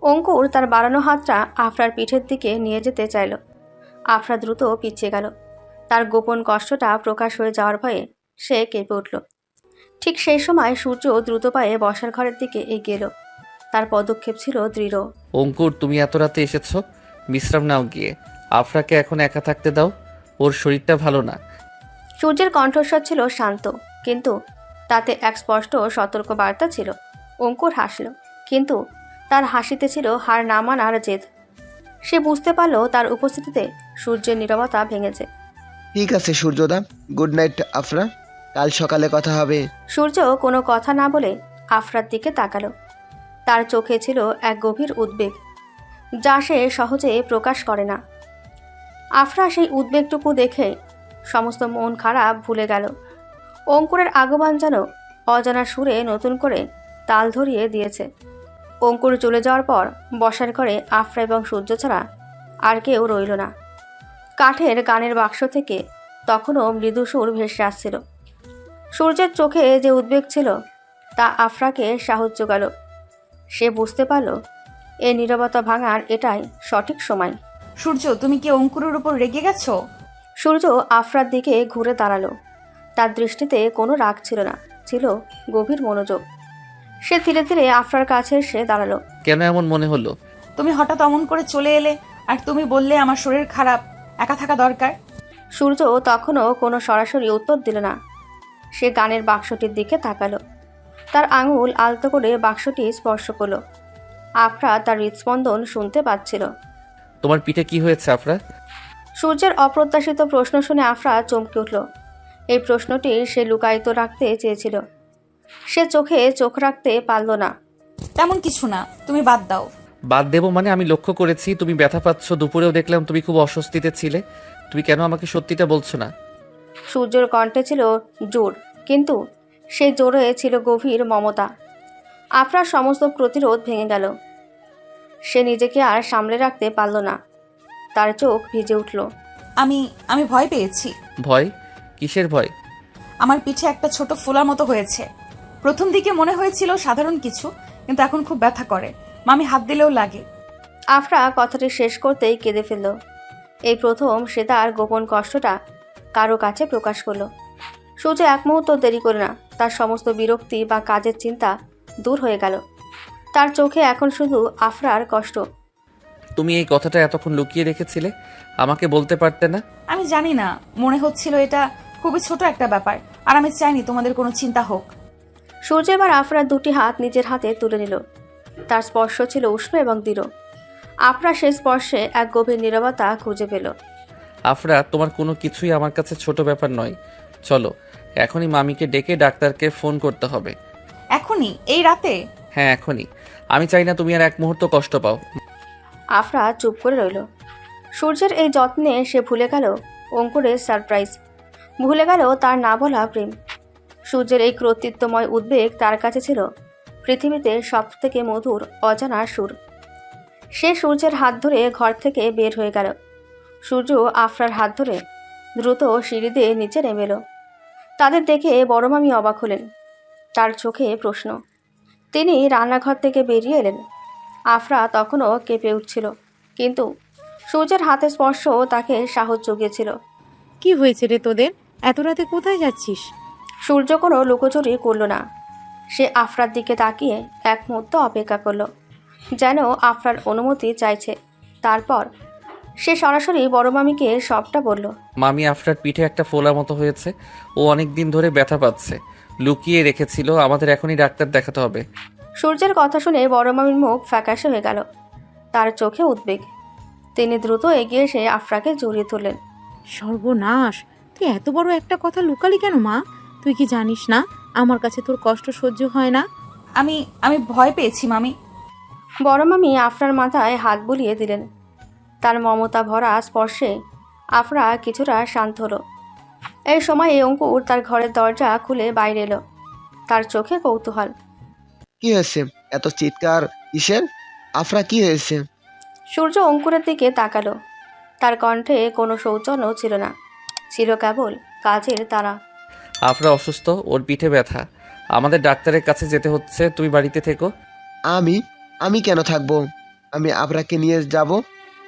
অঙ্কুর তার বাড়ানো হাতটা আফরার পিঠের দিকে নিয়ে যেতে চাইল। আফরা দ্রুত পিছিয়ে গেল। তার গোপন কষ্টটা প্রকাশ হয়ে যাওয়ার ভয়ে সে কেঁপে উঠল। ঠিক সেই সময় সূর্য দ্রুত পায়ে বসার ঘরের দিকে এগিয়ে এলো। তার পদক্ষেপ ছিল দৃঢ়।
অঙ্কুর, তুমি এত রাতে এসেছো, বিশ্রাম নাও গিয়ে। আফরাকে এখন একা থাকতে দাও, ওর শরীরটা ভালো না।
সূর্যের কণ্ঠস্বর ছিল শান্ত, কিন্তু তাতে এক স্পষ্ট সতর্ক বার্তা ছিল। অঙ্কুর হাসল, কিন্তু তার হাসিতে ছিল হার না মানার জেদ। সে বুঝতে পারল তার উপস্থিতিতে সূর্যের নীরবতা ভেঙেছে।
ঠিক আছে সূর্যদা, গুড নাইট আফরা, কাল সকালে কথা হবে।
সূর্য কোনো কথা না বলে আফরার দিকে তাকালো। তার চোখে ছিল এক গভীর উদ্বেগ, যা সে সহজে প্রকাশ করে না। আফরা সেই উদ্বেগটুকু দেখে সমস্ত মন খারাপ ভুলে গেল। অঙ্কুরের আগমন যেন অজানা সুরে নতুন করে তাল ধরিয়ে দিয়েছে। অঙ্কুর চলে যাওয়ার পর বসার ঘরে আফরা এবং সূর্য ছাড়া আর কেউ রইল না। কাঠের গানের বাক্স থেকে তখনও মৃদু সুর ভেসে আসছিল। সূর্যের চোখে যে উদ্বেগ ছিল তা আফরাকে সাহস জোগাল। সে বুঝতে পারল এই নীরবতা ভাঙার এটাই সঠিক সময়।
সূর্য, তুমি কি অঙ্কুরের উপর রেগে গেছো?
সূর্য আফরার দিকে ঘুরে দাঁড়ালো। তার দৃষ্টিতে কোনো রাগ ছিল না, ছিল গভীর মনোযোগ। সে ধীরে ধীরে আফরার কাছে এসে দাঁড়ালো।
কেন এমন মনে হলো?
তুমি হঠাৎ অমন করে চলে এলে, আর তুমি বললে আমার শরীর খারাপ, একা থাকা দরকার।
সূর্য তখনও কোনো সরাসরি উত্তর দিল না। সে গানের বাক্সটির দিকে তাকালো। তার আঙুল আলতো করে বাক্সটি স্পর্শ করলো। আফরা তার হৃদস্পন্দন শুনতে পাচ্ছিল।
তোমার পিঠে কি হয়েছে আফরা?
সূর্যের অপ্রত্যাশিত প্রশ্ন শুনে আফরা চমকে উঠল। এই প্রশ্নটি সে লুকায়িত রাখতে চেয়েছিল। সে চোখে চোখ রাখতে পারল না।
তেমন কিছু না, তুমি বাদ দাও।
বাদ দেবো মানে? আমি লক্ষ্য করেছি তুমি ব্যথা পাচ্ছ, দুপুরেও দেখলাম তুমি খুব অস্বস্তিতে ছিলে। তুমি কেন আমাকে সত্যিটা বলছো না?
সূর্যের কণ্ঠে ছিল জোর, কিন্তু সেই জোরে ছিল গভীর মমতা। আফরার সমস্ত প্রতিরোধ ভেঙে গেল। সে নিজেকে আর সামলে রাখতে পারল না। তার চোখ ভিজে উঠল।
আমি ভয় পেয়েছি।
ভয়? কিসের ভয়?
আমার পিঠে একটা ছোট ফোলার মতো হয়েছে। প্রথম দিকে মনে হয়েছিল সাধারণ কিছু, কিন্তু এখন খুব ব্যথা করে। মামি হাত দিলেও লাগে।
আফরা কথাটি শেষ করতেই কেঁদে ফেলল। এই প্রথম সে তার গোপন কষ্টটা কারো কাছে প্রকাশ করলো। সূর্য এক মুহূর্ত দেরি করে না। তার সমস্ত বিরক্তি বা কাজের চিন্তা দূর হয়ে গেল। তার চোখে এখন শুধু আফরার কষ্ট।
তুমি এই কথাটা এতক্ষণ লুকিয়ে রেখেছিলে, আমাকে বলতে পারতে না?
আমি জানি না, মনে হচ্ছিল এটা খুবই ছোট একটা ব্যাপার, আর আমি চাইনি তোমাদের কোনো চিন্তা হোক।
সূর্য এবার আফরার দুটি হাত নিজের হাতে তুলে নিল। তার স্পর্শ ছিল উষ্ণ এবং দৃঢ়। আফরা সেই স্পর্শে এক গভীর নীরবতা খুঁজে পেল।
আফরা, তোমার কোনো কিছুই আমার কাছে ছোট ব্যাপার নয়। চলো এখনই মামিকে ডেকে ডাক্তারকে ফোন করতে হবে।
এখনই? এই রাতে?
হ্যাঁ এখনই। আমি চাই না তুমি আর এক মুহূর্ত কষ্ট পাও।
আফরা চুপ করে রইল। সূর্যের এই যত্নে সে ভুলে গেল অঙ্কুরের সারপ্রাইজ, ভুলে গেল তার না বলা প্রেম। সূর্যের এই কর্তৃত্বময় উদ্বেগ তার কাছে ছিল পৃথিবীতে সবথেকে মধুর অজানা সুর। সে সূর্যের হাত ধরে ঘর থেকে বের হয়ে গেল। সূর্য আফরার হাত ধরে দ্রুত সিঁড়ি দিয়ে নিচে নেমে এলো। তাদের দেখে বড় মামি অবাক হলেন। তার চোখে প্রশ্ন। তিনি রান্নাঘর থেকে বেরিয়ে এলেন। আফরা তখনও কেঁপে উঠছিল, কিন্তু সূর্যের হাতের স্পর্শ তাকে সাহস জুগিয়েছিল।
কি হয়েছে রে তোদের? এত রাতে কোথায় যাচ্ছিস?
সূর্য কোনো লুকোচুরি করল না। সে আফরার দিকে তাকিয়ে এক মুহূর্ত অপেক্ষা করল, যেন আফরার অনুমতি চাইছে। তারপর সে সরাসরি বড় মামিকে সবটা বলল।
মামি, আফরার পিঠে একটা ফোলা মতো হয়েছে, ও অনেক দিন ধরে ব্যথা পাচ্ছে, লুকিয়ে রেখেছিল, আমাদের এখনই ডাক্তার দেখাতে হবে।
সূর্যের কথা শুনে বড় মামির মুখ ফ্যাকাশে হয়ে গেল। তার চোখে উদ্বেগ। তিনি দ্রুত এগিয়ে এসে আফরাকে জড়িয়ে তুললেন।
সর্বনাশ, তুই এত বড় একটা কথা লুকালি কেন মা? তুই কি জানিস না আমার কাছে তোর কষ্ট সহ্য হয় না?
আমি ভয় পেয়েছি মামি।
বড় মামি আফরার মাথায় হাত বুলিয়ে দিলেন। তার মমতা ভরা স্পর্শে আফরা কিছুটা শান্ত হলো। এই সময়ে অঙ্কুর তার ঘরের দরজা খুলে বাইরে এলো। তার চোখে কৌতূহল।
কি হয়েছে? এত চিৎকার কিসের? আফরা, কি হয়েছে?
সূর্য অঙ্কুরের দিকে তাকালো। তার কণ্ঠে কোনো সৌজন্য ছিল না, ছিল কেবল কাজের তারা।
আফরা অসুস্থ, ওর পিঠে ব্যথা, আমাদের ডাক্তারের কাছে যেতে হচ্ছে, তুমি বাড়িতে থেকো।
আমি আমি কেন থাকবো? আমি আফরাকে নিয়ে যাব।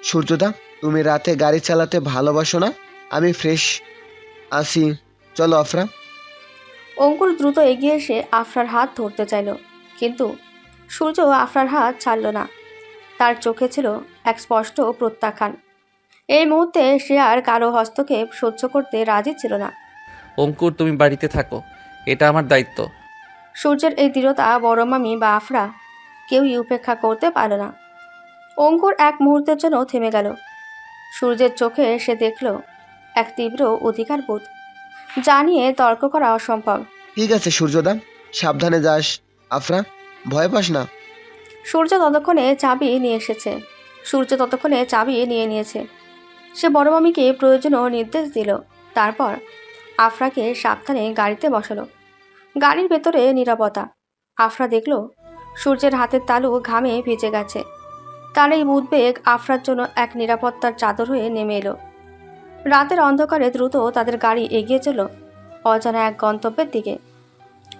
সূর্যদা, তুমি রাতে গাড়ি চালাতে ভালোবাসো না? আমি ফ্রেশ আছি, চলো আফরা।
অঙ্কুর দ্রুত এগিয়ে এসে আফরার হাত ধরতে চাইল, কিন্তু সূর্য আফরার হাত ছাড়ল না। তার চোখে ছিল এক স্পষ্ট প্রত্যাখ্যান। এই মুহূর্তে সে আর কারো হস্তক্ষেপ সহ্য করতে রাজি ছিল না।
অঙ্কুর, তুমি বাড়িতে থাকো, এটা আমার দায়িত্ব।
সূর্যের এই দৃঢ়তা বড় মামি বা আফরা কেউই উপেক্ষা করতে পারল না। অঙ্কুর এক মুহূর্তের জন্য থেমে গেল। সূর্যের চোখে সে দেখল এক তীব্র অধিকারবোধ, যা নিয়ে তর্ক করা অসম্ভব।
ঠিক আছে সূর্যদা, সাবধানে যাস। আফরা, ভয় পাস না।
সূর্য ততক্ষণে চাবি নিয়ে নিয়েছে। সে বড় মামিকে প্রয়োজনীয় নির্দেশ দিল। তারপর আফরাকে সাবধানে গাড়িতে বসালো। গাড়ির ভেতরে নীরবতা। আফরা দেখল সূর্যের হাতের তালু ঘামে ভিজে গেছে। তার এই উদ্বেগ আফরার জন্য এক নিরাপত্তার চাদর হয়ে নেমে এলো। রাতের অন্ধকারে দ্রুত তাদের গাড়ি এগিয়ে চলল অজানা এক গন্তব্যের দিকে।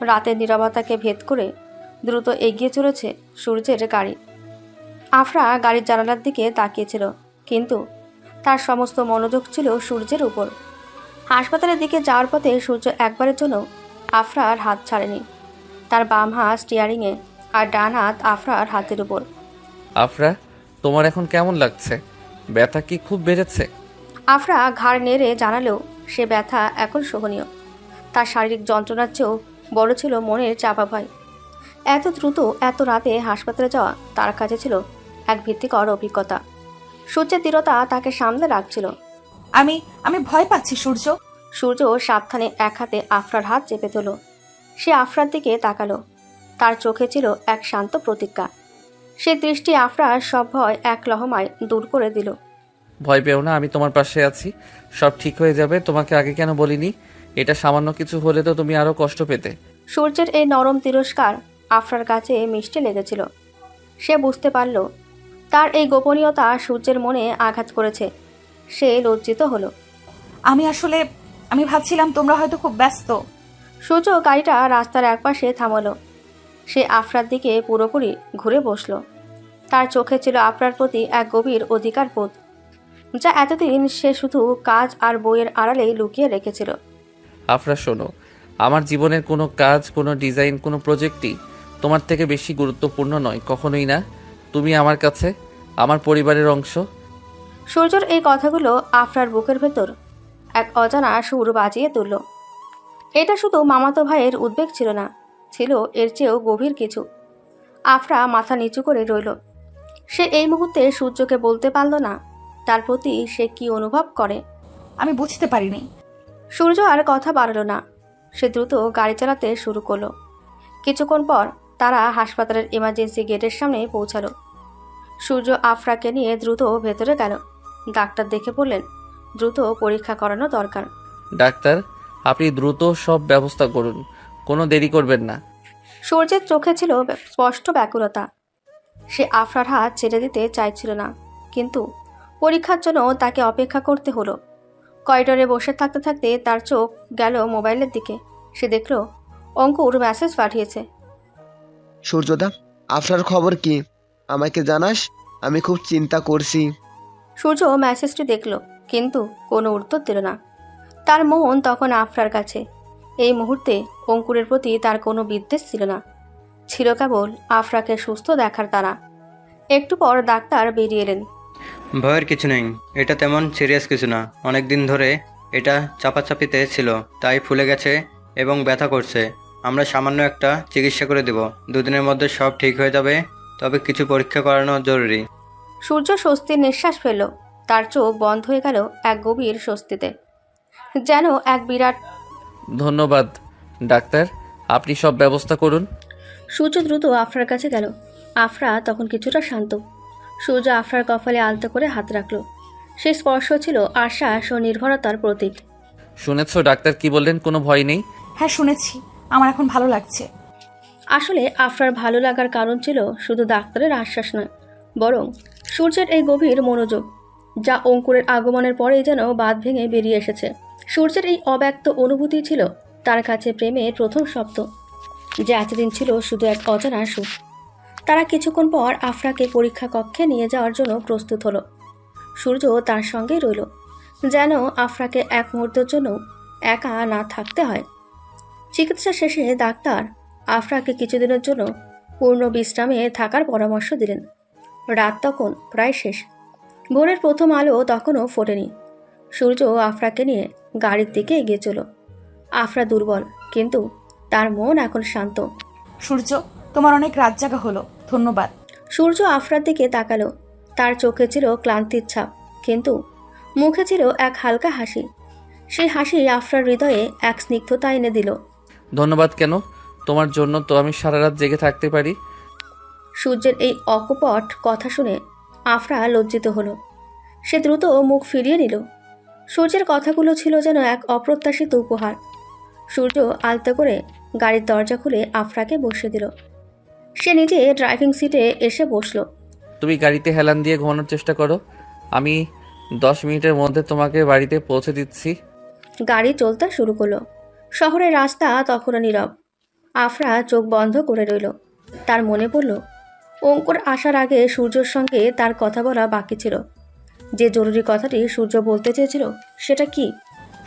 রাতের নীরবতাকে ভেদ করে দ্রুত এগিয়ে চলেছে সূর্যের গাড়ি। আফরা গাড়ির জানালার দিকে তাকিয়েছিল, কিন্তু তার সমস্ত মনোযোগ ছিল সূর্যের উপর। হাসপাতালের দিকে যাওয়ার পথে সূর্য একবারের জন্য আফরার হাত ছাড়েনি। তার বাম হাত স্টিয়ারিংয়ে আর ডান হাত আফরার হাতের উপর।
আফরা, তোমার এখন কেমন লাগছে? ব্যথা কি খুব বেড়েছে?
আফরা ঘাড় নেড়ে জানালেও সে ব্যথা এখন সহনীয়। তার শারীরিক যন্ত্রণার চেয়েও বড় ছিল মনের চাপা ভয়। এত দ্রুত এত রাতে হাসপাতালে যাওয়া তার কাছে ছিল এক ভীতিকর অভিজ্ঞতা। সূর্যের দৃঢ়তা তাকে সামলে রাখছিল।
আমি ভয় পাচ্ছি সূর্য।
সূর্য সাবধানে এক হাতে আফরার হাত চেপে ধরল। সে আফরার দিকে তাকালো। তার চোখে ছিল এক শান্ত প্রতিজ্ঞা। সে দৃষ্টি আফরার সব ভয় এক লহমায় দূর করে দিল।
ভয় পেও না, আমি তোমার পাশে আছি, সব ঠিক হয়ে যাবে। তোমাকে আগে কেন বলিনি? এটা সামান্য কিছু হলে তো তুমি আরো কষ্ট পেতে।
সূর্যের এই নরম তিরস্কার আফরার কাছে মিষ্টি লেগেছিল। সে বুঝতে পারল তার এই গোপনীয়তা সূর্যের মনে আঘাত করেছে। সে লজ্জিত হলো।
আমি ভাবছিলাম তোমরা হয়তো খুব ব্যস্ত।
সূর্য গাড়িটা রাস্তার একপাশে থামালো। সে আফরার দিকে পুরোপুরি ঘুরে বসল। তার চোখে ছিল আফরার প্রতি এক গভীর অধিকার বোধ, যা এতদিন সে শুধু কাজ আর বইয়ের আড়ালেই লুকিয়ে রেখেছিল।
আফরা শোনো, আমার জীবনের কোনো কাজ, কোনো ডিজাইন, কোনো প্রজেক্টই তোমার থেকে বেশি গুরুত্বপূর্ণ নয়, কখনোই না। তুমি আমার কাছে আমার পরিবারের অংশ।
সূর্যর এই কথাগুলো আফরার বুকের ভেতর এক অজানা সুর বাজিয়ে তুলল। এটা শুধু মামাতো ভাইয়ের উদ্বেগ ছিল না, ছিল এর চেয়েও গভীর কিছু। আফরা মাথা নিচু করে রইল। সে এই মুহূর্তে সূর্যকে বলতে পারল না তার প্রতি সে কি অনুভব করে।
আমি বুঝতে পারিনি।
সূর্য আর কথা বাড়ালো না। সে দ্রুত গাড়ি চালাতে শুরু করলো। কিছুক্ষণ পর তারা হাসপাতালের ইমার্জেন্সি গেটের সামনে পৌঁছালো। সূর্য আফরাকে নিয়ে দ্রুত ভেতরে গেল। ডাক্তার দেখে বললেন দ্রুত পরীক্ষা করানো দরকার।
ডাক্তার, আপনি দ্রুত সব ব্যবস্থা করুন, কোনো দেরি করবেন না।
সূর্যের চোখে ছিল স্পষ্ট ব্যাকুলতা। সে আফরার হাত ছেড়ে দিতে চাইছিল না, কিন্তু পরীক্ষার জন্য তাকে অপেক্ষা করতে হলো। করিডোরে বসে থাকতে থাকতে তার চোখ গেল মোবাইলের দিকে। সে দেখল অঙ্কুর মেসেজ পাঠিয়েছে।
সূর্যদা, আফরার খবর কি? আমাকে জানাস, আমি খুব চিন্তা করছি।
সূর্য মেসেজটি দেখল, কিন্তু কোনো উত্তর দিল না। তার মন তখন আফরার কাছে। এই মুহূর্তে অঙ্কুরের প্রতি তার কোনো বিদ্বেষ ছিল না, ছিল কেবল আফরাকে সুস্থ দেখার তাড়া। একটু পর ডাক্তার বেরিয়ে এলেন।
ভয়ের কিছু নেই, এটা তেমন সিরিয়াস কিছু না। অনেক দিন ধরে এটা চাপাচাপিতে ছিল, তাই ফুলে গেছে এবং ব্যথা করছে। আমরা সামান্য একটা চিকিৎসা করে দেব, 2 দিনের মধ্যে সব ঠিক হয়ে যাবে। তবে কিছু পরীক্ষা করানো জরুরি।
সূর্য স্বস্তির নিঃশ্বাস ফেলল। তার চোখ বন্ধ হয়ে গেল এক গভীর স্বস্তিতে, যেন এক বিরাট।
ধন্যবাদ ডাক্তার, আপনি সব ব্যবস্থা করুন।
সূর্য দ্রুত আফরার কাছে গেল। আফরা তখন কিছুটা শান্ত। সূর্য আফরার কপালে আলতো করে হাত রাখল। সেই স্পর্শ ছিল আশ্বাস ও নির্ভরতার প্রতীক।
শুনেছো ডাক্তার কি বললেন? কোনো ভয় নেই?
হ্যাঁ শুনেছি, আমার এখন ভালো লাগছে।
আসলে আফরার ভালো লাগার কারণ ছিল শুধু ডাক্তারের আশ্বাস নয়, বরং সূর্যের এই গভীর মনোযোগ, যা অঙ্কুরের আগমনের পরেই যেন বাঁধ ভেঙে বেরিয়ে এসেছে। সূর্যের এই অব্যক্ত অনুভূতি ছিল তার কাছে প্রেমের প্রথম শব্দ, যে এতদিন ছিল শুধু এক অজানা সুখ। তারা কিছুক্ষণ পর আফরাকে পরীক্ষা কক্ষে নিয়ে যাওয়ার জন্য প্রস্তুত হলো। সূর্য তার সঙ্গেই রইল, যেন আফরাকে এক মুহূর্তের জন্য একা না থাকতে হয়। চিকিৎসা শেষে ডাক্তার আফরাকে কিছুদিনের জন্য পূর্ণ বিশ্রামে থাকার পরামর্শ দিলেন। রাত তখন প্রায় শেষ, ভোরের প্রথম আলো তখনও ফোটেনি। সূর্য আফরাকে নিয়ে গাড়ির দিকে এগিয়ে চলো। আফরা দুর্বল, কিন্তু তার মন এখন শান্ত।
সূর্য, তোমার অনেক রাত জাগা হলো, ধন্যবাদ।
সূর্য আফরার দিকে তাকালো। তার চোখে ছিল ক্লান্তির ছাপ, কিন্তু মুখে ছিল এক হালকা হাসি। সেই হাসি আফরার হৃদয়ে এক স্নিগ্ধতা এনে দিল।
ধন্যবাদ কেন? তোমার জন্য তো আমি সারা রাত জেগে থাকতে পারি।
সূর্যের এই অকপট কথা শুনে আফরা লজ্জিত হলো। সে দ্রুত মুখ ফিরিয়ে নিল। সূর্যের কথাগুলো ছিল যেন এক অপ্রত্যাশিত উপহার। সূর্য আলতো করে গাড়ির দরজা খুলে আফরাকে বসিয়ে দিল। সে নিজে ড্রাইভিং সিটে এসে বসলো।
তুমি গাড়িতে হেলান দিয়ে ঘুমানোর চেষ্টা করো, আমি 10 মিনিটের মধ্যে তোমাকে বাড়িতে পৌঁছে দিচ্ছি।
গাড়ি চলতে শুরু করলো। শহরের রাস্তা তখনও নীরব। আফরা চোখ বন্ধ করে রইল। তার মনে পড়ল অঙ্কুর আসার আগে সূর্যর সঙ্গে তার কথা বলা বাকি ছিল। যে জরুরি কথাটি সূর্য বলতে চেয়েছিল সেটা কি?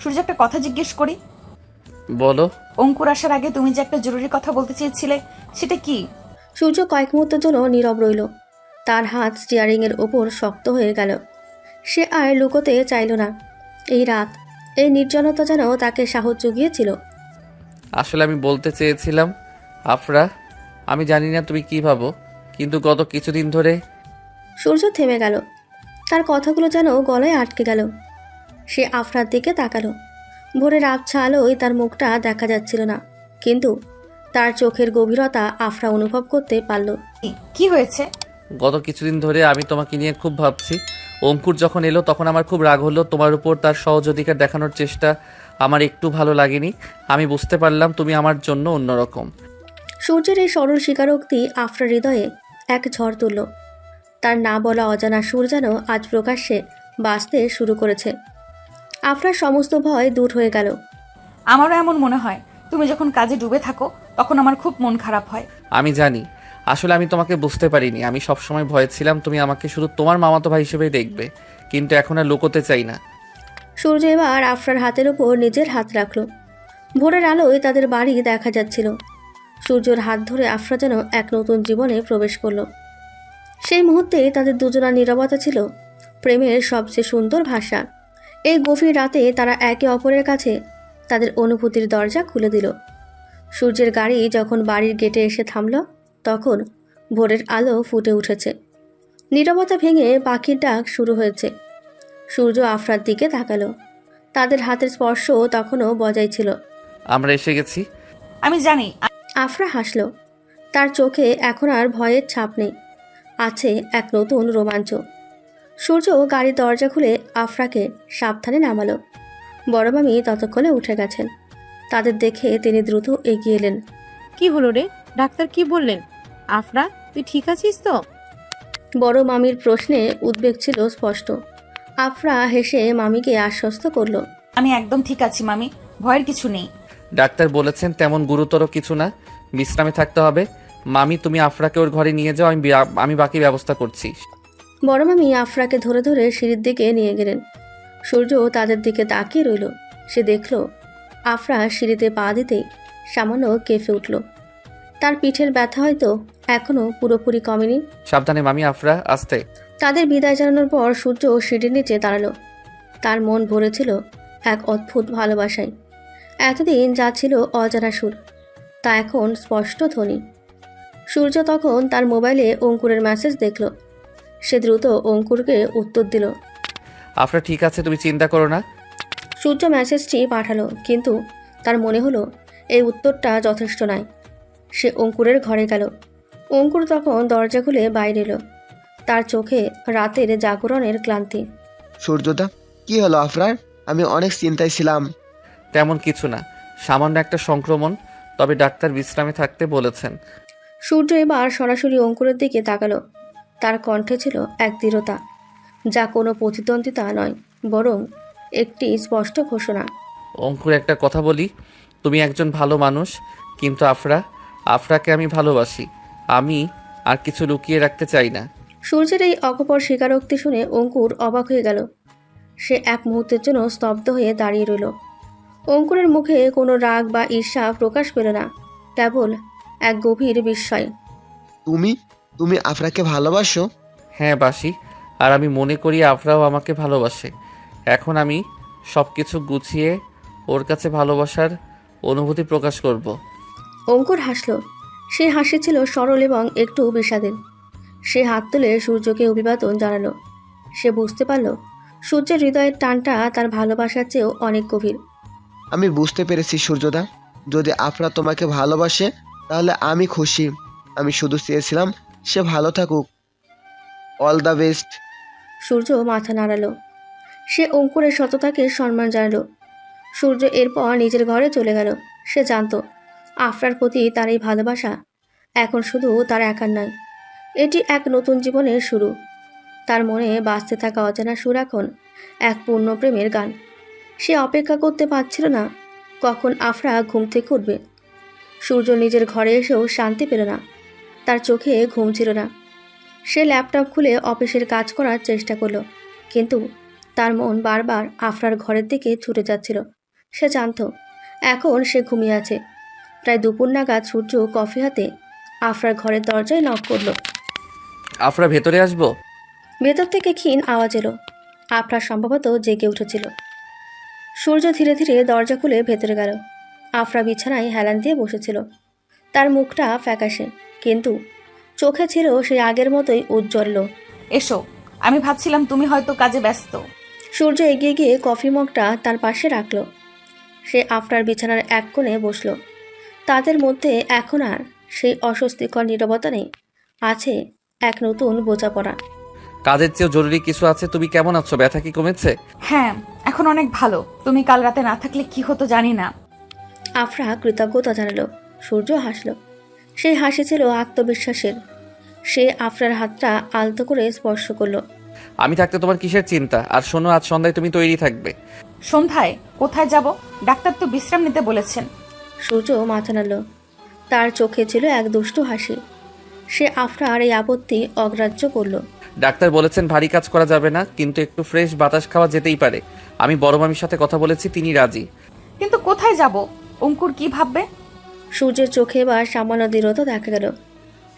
সূর্য, একটা কথা জিজ্ঞেস করি?
বলো।
অঙ্কুর আসার আগে তুমি যে একটা জরুরি কথা বলতে চেয়েছিলে, সেটা কি?
সূর্য কয়েক মুহূর্তের জন্য নীরব রইল। তার হাত স্টিয়ারিংয়ের ওপর শক্ত হয়ে গেল। সে আর লুকোতে চাইল না। এই রাত, এই নির্জনতা যেন তাকে সাহস জুগিয়েছিল।
আসলে আমি বলতে চেয়েছিলাম, আফরা, আমি জানি না তুমি কি ভাবো, কিন্তু গত কিছুদিন ধরে।
সূর্য থেমে গেল। তার কথাগুলো যেন গলায় আটকে গেল। সে আফরার দিকে তাকালো। ভোরের আবছা আলোয় তার মুখটা দেখা যাচ্ছিল না, কিন্তু তার চোখের গভীরতা আফরা অনুভব করতে পারল।
কি হয়েছে?
গত কিছুদিন ধরে আমি তোমাকে নিয়ে খুব ভাবছি। অঙ্কুর যখন এলো তখন আমার খুব রাগ হলো। তোমার উপর তার সহজ অধিকার দেখানোর চেষ্টা আমার একটু ভালো লাগেনি। আমি বুঝতে পারলাম তুমি আমার জন্য অন্যরকম।
সূর্যের এই সরল স্বীকারোক্তি আফরার হৃদয়ে এক ঝড় তুলল। তার না বলা অজানা সুর যেন আজ প্রকাশ্যে বাঁচতে শুরু করেছে। আফরার সমস্ত ভয় দূর হয়ে গেল।
আমারও এমন মনে হয়, তুমি যখন কাজে ডুবে থাকো তখন আমার খুব মন খারাপ হয়।
আমি জানি, আসলে আমি তোমাকে বুঝতে পারিনি। আমি সবসময় ভয়ে ছিলাম তুমি আমাকে শুধু তোমার মামাতো ভাই হিসেবেই দেখবে, কিন্তু এখন আর লুকোতে চাই না।
সূর্য এবার আফরার হাতের ওপর নিজের হাত রাখল। ভোরের আলোয় তাদের বাড়ি দেখা যাচ্ছিল। সূর্যর হাত ধরে আফরা যেন এক নতুন জীবনে প্রবেশ করলো। সেই মুহূর্তে তাদের দুজনার নীরবতা ছিল প্রেমের সবচেয়ে সুন্দর ভাষা। এই গভীর রাতে তারা একে অপরের কাছে তাদের অনুভূতির দরজা খুলে দিল। সূর্যের গাড়ি যখন বাড়ির গেটে এসে থামল, তখন ভোরের আলো ফুটে উঠেছে। নীরবতা ভেঙে পাখির ডাক শুরু হয়েছে। সূর্য আফরার দিকে তাকালো। তাদের হাতের স্পর্শ তখনও বজায় ছিল।
আমরা এসে গেছি।
আমি জানি।
আফরা হাসল। তার চোখে এখন আর ভয়ের ছাপ নেই, আছে এক নতুন রোমাঞ্চ। সূর্য গাড়ির দরজা খুলে আফরাকে সাবধানে নামালো। বড় মামি ততক্ষণে উঠে গেছেন। তাদের দেখে তিনি দ্রুত এগিয়ে এলেন।
কি হলো রে? ডাক্তার কি বললেন? আফরা, তুই ঠিক আছিস তো?
বড় মামির প্রশ্নে উদ্বেগ ছিল স্পষ্ট। আফরা হেসে মামিকে আশ্বস্ত করল।
আমি একদম ঠিক আছি মামি, ভয়ের কিছু নেই।
ডাক্তার বলেছেন তেমন গুরুতর কিছু না, বিশ্রামে থাকতে হবে। মামি, তুমি আফরাকে ওর ঘরে নিয়ে যাও, আমি বাকি ব্যবস্থা করছি।
বড় মামি আফরাকে ধরে ধরে সিঁড়ির দিকে নিয়ে গেলেন। সূর্য তাদের দিকে তাকিয়ে রইল। সে দেখল আফরা সিঁড়িতে পা দিতেই সামান্য কেঁপে উঠল। তার পিঠের ব্যথা হয়তো এখনও পুরোপুরি কমেনি।
সাবধানে মামি। আফরা, আস্তে।
তাদের বিদায় জানানোর পর সূর্য সিঁড়ির নিচে দাঁড়ালো। তার মন ভরেছিল এক অদ্ভুত ভালোবাসায়। এতদিন যা ছিল অজানা সুর, তা এখন স্পষ্ট ধ্বনি। সূর্য তখন তার মোবাইলে অঙ্কুরের মেসেজ দেখল। সে দ্রুত অঙ্কুরকে উত্তর দিল।
আফরা ঠিক আছে, তুমি চিন্তা করো না।
সূর্য মেসেজটি পাঠালো, কিন্তু তার মনে হলো এই উত্তরটা যথেষ্ট নয়। সে অঙ্কুরের ঘরে গেল। অঙ্কুর তখন দরজা খুলে বাইরে এলো। তার চোখে রাতের জাগরণের ক্লান্তি।
সূর্যদা, কি হলো আফরার? আমি অনেক চিন্তায় ছিলাম।
তেমন কিছু না, সামান্য একটা সংক্রমণ। তবে ডাক্তার বিশ্রামে থাকতে বলেছেন।
সূর্য এবার সরাসরি অঙ্কুরের দিকে তাকালো। তার কণ্ঠে ছিল এক দৃঢ়তা, যা কোনো প্রতিদ্বন্দ্বিতা নয়, বরং একটি স্পষ্ট ঘোষণা।
অঙ্কুর, একটা কথা বলি, তুমি একজন ভালো মানুষ, কিন্তু আফরাকে আমি ভালোবাসি। আমি আর কিছু লুকিয়ে রাখতে চাই না।
সূর্যের এই অকপট স্বীকারোক্তি শুনে অঙ্কুর অবাক হয়ে গেল। সে এক মুহূর্তের জন্য স্তব্ধ হয়ে দাঁড়িয়ে রইল। অঙ্কুরের মুখে কোনো রাগ বা ঈর্ষা প্রকাশ পেল না, কেবল এক গভীর বিস্ময়।
তুমি তুমি আফরাকে ভালোবাসো?
হ্যাঁ, বাসি। আর আমি মনে করি আফরাও আমাকে ভালোবাসে। এখন আমি সব কিছু গুছিয়ে ওর কাছে ভালোবাসার অনুভূতি প্রকাশ করব।
অঙ্কুর হাসল। সে হাসি ছিল সরল এবং একটু বিষাদীন। সে হাত তুলে সূর্যকে অভিবাদন জানালো। সে বুঝতে পারল সূর্যের হৃদয়ের টানটা তার ভালোবাসার চেয়েও অনেক গভীর।
আমি বুঝতে পেরেছি সূর্যদা, যদি আফরা তোমাকে ভালোবাসে তাহলে আমি খুশি। আমি শুধু চেয়েছিলাম সে ভালো থাকুক। All the best.
সূর্য মাথা নাড়ালো। সে অঙ্কুরের সততাকে সম্মান জানালো। সূর্য এরপর নিজের ঘরে চলে গেল। সে জানত আফরার প্রতি তার এই ভালোবাসা এখন শুধু তার একার নয়, এটি এক নতুন জীবনের শুরু। তার মনে বাজতে থাকা অজানা সুর এখন এক পূর্ণ প্রেমের গান। সে অপেক্ষা করতে পারছিল না কখন আফরা ঘুম থেকে উঠবে। সূর্য নিজের ঘরে এসেও শান্তি পেল না। তার চোখে ঘুম ছিল না। সে ল্যাপটপ খুলে অফিসের কাজ করার চেষ্টা করলো, কিন্তু তার মন বারবার আফরার ঘরের দিকে ছুটে যাচ্ছিল। সে জানত এখন সে ঘুমিয়ে আছে। প্রায় দুপুর নাগাদ সূর্য কফি হাতে আফরার ঘরের দরজায় নক করলো।
আফরা, ভেতরে আসবো?
ভেতর থেকে ক্ষীণ আওয়াজ এলো। আফরা সম্ভবত জেগে উঠেছিল। সূর্য ধীরে ধীরে দরজা খুলে ভেতরে গেল। আফরা বিছানায় হেলান দিয়ে বসেছিল। তার মুখটা ফ্যাকাশে, কিন্তু চোখে ছিল সেই আগের মতোই উজ্জ্বল।
এসো, আমি ভাবছিলাম তুমি হয়তো কাজে ব্যস্ত।
সূর্য এগিয়ে গিয়ে কফি মগটা তার পাশে রাখল। সে আফরার বিছানার এক কোণে বসল। তাদের মধ্যে এখন আর সেই অস্বস্তিকর নীরবতা নেই, আছে এক নতুন বোঝাপড়া।
কাজের চেয়েও জরুরি কিছু আছে। তুমি কেমন আছো? ব্যথা কি কমেছে?
হ্যাঁ, এখন অনেক ভালো। তুমি কাল রাতে না থাকলে কি হতো জানি না।
আফরা কৃতজ্ঞতা জানালো। সূর্য হাসল। সেই হাসি ছিল আত্মবিশ্বাসের। সে আফরার হাতটা আলতো করে স্পর্শ করলো।
আমি থাকতে তোমার কিসের চিন্তা? আর শোনো, আজ সন্ধ্যায় তুমি তৈরি থাকবে।
সন্ধ্যায় কোথায় যাব? ডাক্তার তো বিশ্রাম নিতে বলেছেন।
সূর্য মাথা নাড়ল। তার চোখে ছিল এক দুষ্টু হাসি। সে আফরার এই আপত্তি অগ্রাহ্য করল।
ডাক্তার বলেছেন ভারী কাজ করা যাবে না, কিন্তু একটু ফ্রেশ বাতাস খাওয়া যেতেই পারে। আমি বড় মামির সাথে কথা বলেছি, তিনি রাজি।
কিন্তু কোথায় যাব? অঙ্কুর কি ভাববে?
সূর্যের চোখে এবার সামান্য দৃঢ়তা দেখা গেল।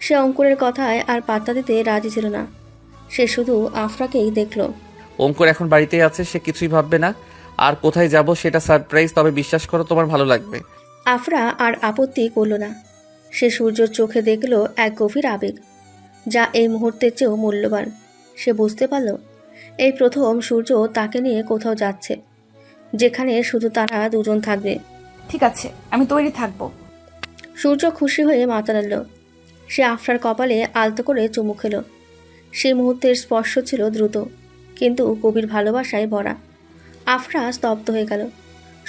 সে অঙ্কুরের কথায় আর পাত্তা দিতে রাজি ছিল না। সে শুধু আফরাকেই দেখল।
অঙ্কুর এখন বাড়িতেই আছে, সে কিছুই ভাববে না। আর কোথায় যাব সেটা সারপ্রাইজ, তবে বিশ্বাস করো তোমার ভালো লাগবে।
আফরা আর আপত্তি করল না। সে সূর্যর চোখে দেখল এক গভীর আবেগ, যা এই মুহূর্তের চেয়েও মূল্যবান। সে বুঝতে পারল এই প্রথম সূর্য তাকে নিয়ে কোথাও যাচ্ছে, যেখানে শুধু তারা দুজন থাকবে।
ঠিক আছে, আমি তৈরি থাকবো।
সূর্য খুশি হয়ে মাথা নাড়ল। সে আফরার কপালে আলতো করে চুমু খেল। সেই মুহূর্তের স্পর্শ ছিল দ্রুত, কিন্তু গভীর ভালোবাসায় ভরা। আফরা স্তব্ধ হয়ে গেল।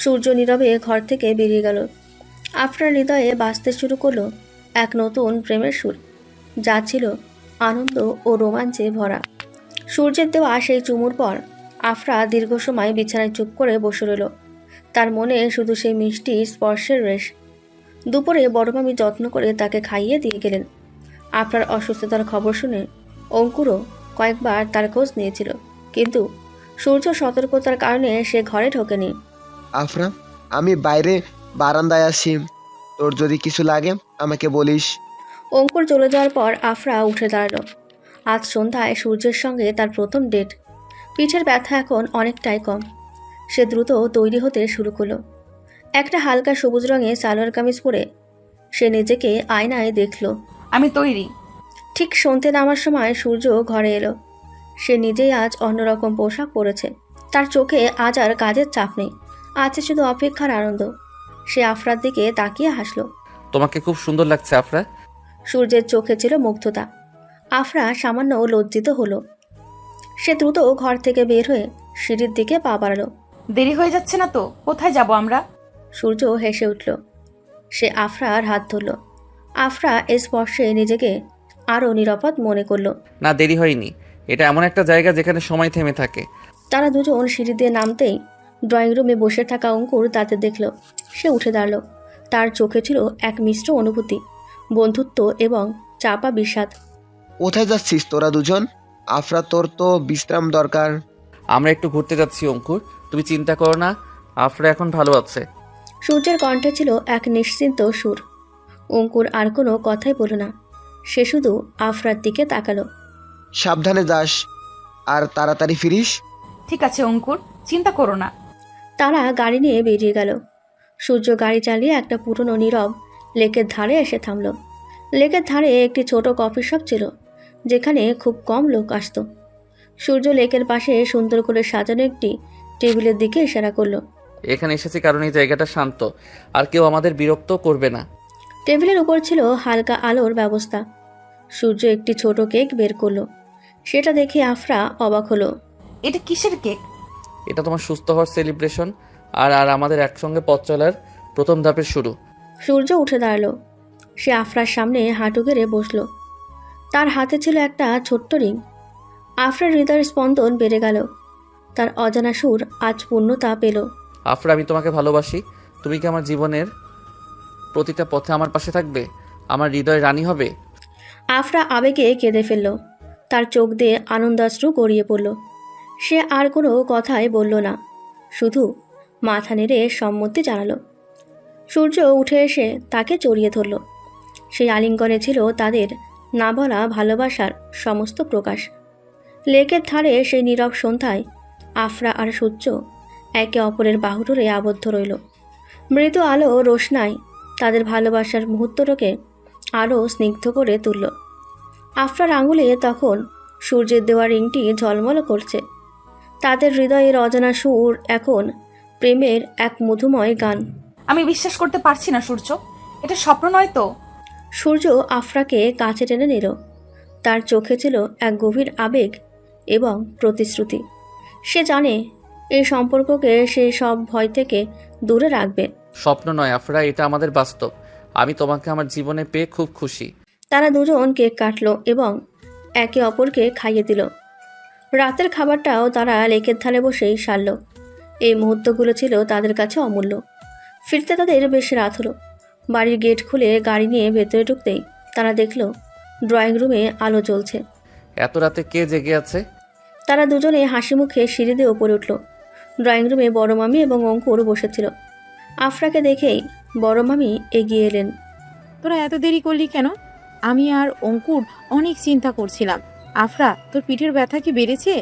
সূর্য নীরবে ঘর থেকে বেরিয়ে গেল। আফরার হৃদয়ে বাজতে শুরু করলো এক নতুন প্রেমের সুর, যা ছিল আনন্দ ও রোমাঞ্চে ভরা। সূর্যের দেওয়া সেই চুমুর পর আফরা দীর্ঘ সময় বিছানায় চুপ করে বসে রইল। তার মনে শুধু সেই মিষ্টি স্পর্শের রেশ। দুপুরে বড় মামি যত্ন করে তাকে খাইয়ে দিয়ে গেলেন। আফরার অসুস্থতার খবর শুনে অঙ্কুরও কয়েকবার তার খোঁজ নিয়েছিল, কিন্তু সূর্য সতর্কতার কারণে সে ঘরে ঢোকেনি।
আফরা, আমি বাইরে বারান্দায় আছি, তোর যদি কিছু লাগে আমাকে বলিস।
অঙ্কুর চলে যাওয়ার পর আফরা উঠে দাঁড়ালো। আজ সন্ধ্যায় সূর্যের সঙ্গে তার প্রথম ডেট। পিঠের ব্যথা এখন অনেকটাই কম। সে দ্রুত তৈরি হতে শুরু করলো। একটা হালকা সবুজ রঙের সালোয়ার কামিজ পরে সে নিজেকে আয়নায় দেখল।
আমি তৈরি।
ঠিক সন্ধ্যে নামার সময় সূর্য ঘরে এলো। সে নিজেই আজ অন্যরকম পোশাক পরেছে। তার চোখে আজ আর কাজের চাপ নেই, আছে শুধু অপেক্ষার আনন্দ। সে আফরার দিকে তাকিয়ে হাসলো।
তোমাকে খুব সুন্দর লাগছে আফরা।
সূর্যের চোখে ছিল মুগ্ধতা। আফরা সামান্য লজ্জিত হলো। সে দ্রুত ঘর থেকে বের হয়ে সিঁড়ির দিকে পা বাড়ালো।
দেরি হয়ে যাচ্ছে না তো? কোথায় যাব আমরা?
সূর্য হেসে উঠল। সে আফরার হাত ধরল। আফরা এ স্পর্শে নিজেকে আরও নিরাপদ মনে করল।
না, দেরি হয়নি। এটা এমন একটা জায়গা যেখানে সময় থেমে থাকে।
তারা দুজন সিঁড়ি দিয়ে নামতেই ড্রয়িং রুমে বসে থাকা অঙ্কুর তাদের দেখল। সে উঠে দাঁড়ালো। তার চোখে ছিল এক মিশ্র অনুভূতি, বন্ধুত্ব এবং চাপা বিষাদ।
কোথায় যাচ্ছিস তোরা দুজন? আফরা, তোর তো বিশ্রাম দরকার।
আমরা একটু ঘুরতে যাচ্ছি অঙ্কুর, তুমি চিন্তা করো না, আফরা এখন ভালো আছে।
সূর্যের কণ্ঠে ছিল এক নিশ্চিন্ত সুর। অঙ্কুর আর কোনো কথাই বলল না। সে শুধু আফরার দিকে তাকালো।
সাবধানে যাস আর তাড়াতাড়ি ফিরিস।
ঠিক আছে অঙ্কুর, চিন্তা করো না।
তারা গাড়ি নিয়ে বেরিয়ে গেল। সূর্য গাড়ি চালিয়ে একটা পুরনো নীরব লেকের ধারে এসে থামল। লেকের ধারে একটি ছোট কফি শপ ছিল, যেখানে খুব কম লোক আসতো। সূর্য লেকের পাশে সুন্দর করে সাজানো একটি টেবিলের দিকে ইশারা করলো।
এখানে এসেছি কারণ এই জায়গাটা শান্ত, আর কেউ আমাদের বিরক্ত করবে না।
টেবিলের উপর ছিল হালকা আলোর ব্যবস্থা। সূর্য একটি ছোট কেক বের করলো। সেটা দেখে আফরা অবাক হলো।
এটা কিসের কেক?
এটা তোমার সুস্থ হওয়ার সেলিব্রেশন, আর আর আমাদের একসঙ্গে পথ চলার প্রথম ধাপের শুরু।
সূর্য উঠে দাঁড়ালো। সে আফরার সামনে হাঁটু গেড়ে বসলো। তার হাতে ছিল একটা ছোট্ট রিং। আফরার হৃদয়ের স্পন্দন বেড়ে গেল। তার অজানা সুর আজ পূর্ণতা পেল।
আফরা, আমি তোমাকে ভালোবাসি। তুমি কি আমার জীবনের প্রতিটা পথে আমার পাশে থাকবে? আমার হৃদয় রানী হবে।
আফরা আবেগে কেঁদে ফেলল। তার চোখ দিয়ে আনন্দাশ্রু গড়িয়ে পড়ল। সে আর কোনো কথাই বলল না, শুধু মাথা নেড়ে সম্মতি জানালো। সূর্য উঠে এসে তাকে জড়িয়ে ধরল। সেই আলিঙ্গনে ছিল তাদের না বলা ভালোবাসার সমস্ত প্রকাশ। লেকের ধারে সেই নীরব সন্ধ্যায় আফরা আর সূর্য একে অপরের বাহুডোরে আবদ্ধ রইল। মৃদু আলো রোশনায় তাদের ভালোবাসার মুহূর্তটাকে আরও স্নিগ্ধ করে তুলল। আফরার আঙুলে তখন সূর্যের দেওয়া রিংটি ঝলমল করছে। তাদের হৃদয়ের অজানা সুর এখন প্রেমের এক মধুময় গান।
আমি বিশ্বাস করতে পারছি না সূর্য, এটা স্বপ্ন নয় তো?
সূর্য আফরাকে কাছে টেনে নিল। তার চোখে ছিল এক গভীর আবেগ এবং প্রতিশ্রুতি। সে জানে এই সম্পর্ককে সে সব ভয় থেকে দূরে রাখবে।
স্বপ্ন নয় আফরা, এটা আমাদের বাস্তব। আমি তোমাকে আমার জীবনে পেয়ে খুব খুশি।
তারা দুজন কেক কাটলো এবং একে অপরকে খাইয়ে দিল। রাতের খাবারটাও তারা লেকের ধারে বসেই সারল। এই মুহূর্তগুলো ছিল তাদের কাছে অমূল্য। ফিরতে তাদের বেশ রাত হলো। বাড়ির গেট খুলে গাড়ি নিয়ে ভেতরে ঢুকতেই তারা দেখল ড্রয়িং রুমে আলো জ্বলছে।
এত রাতে কে জেগে আছে?
তারা দুজনে হাসি মুখে সিঁড়ি দিয়ে ওপরে উঠল। ড্রয়িং রুমে বড় মামি এবং অঙ্কুর বসেছিল। আফরাকে দেখেই বড় মামি এগিয়ে এলেন।
তোরা এত দেরি করলি কেন? আমি আর অঙ্কুর অনেক চিন্তা করছিলাম। আফরা, তোর পিঠের ব্যথা কি বেড়েছে?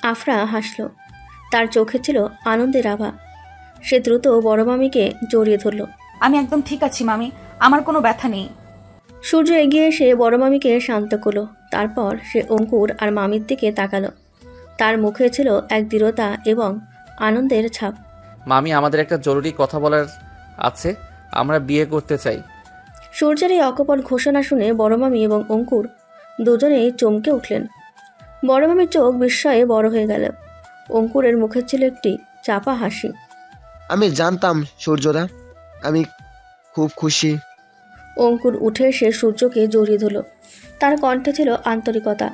আফরা হাসল। তার চোখে ছিল আনন্দের আভা। সে দ্রুত বড় মামিকে জড়িয়ে ধরল।
আমি একদম ঠিক আছি মামি, আমার কোনো ব্যথা নেই।
সূর্য এগিয়ে এসে বড় মামিকে শান্ত করলো। তারপর সে অঙ্কুর আর মামির দিকে তাকালো। তার মুখে ছিল এক দৃঢ়তা এবং আনন্দের ছাপ।
মামি, আমাদের একটা জরুরি কথা বলার আছে। আমরা বিয়ে করতে চাই।
সূর্যের এই অকপট ঘোষণা শুনে বড় মামি এবং অঙ্কুর দুজনেই চমকে উঠলেন। বড় মামির চোখ বিস্ময়ে বড় হয়ে গেল। অঙ্কুরের মুখে ছিল একটি চাপা হাসি।
আমি জানতাম সূর্যদা, আমি খুব খুশি।
অঙ্কুর উঠে এসে সূর্যকে জড়িয়ে ধরল। তার কণ্ঠে ছিল আন্তরিকতা।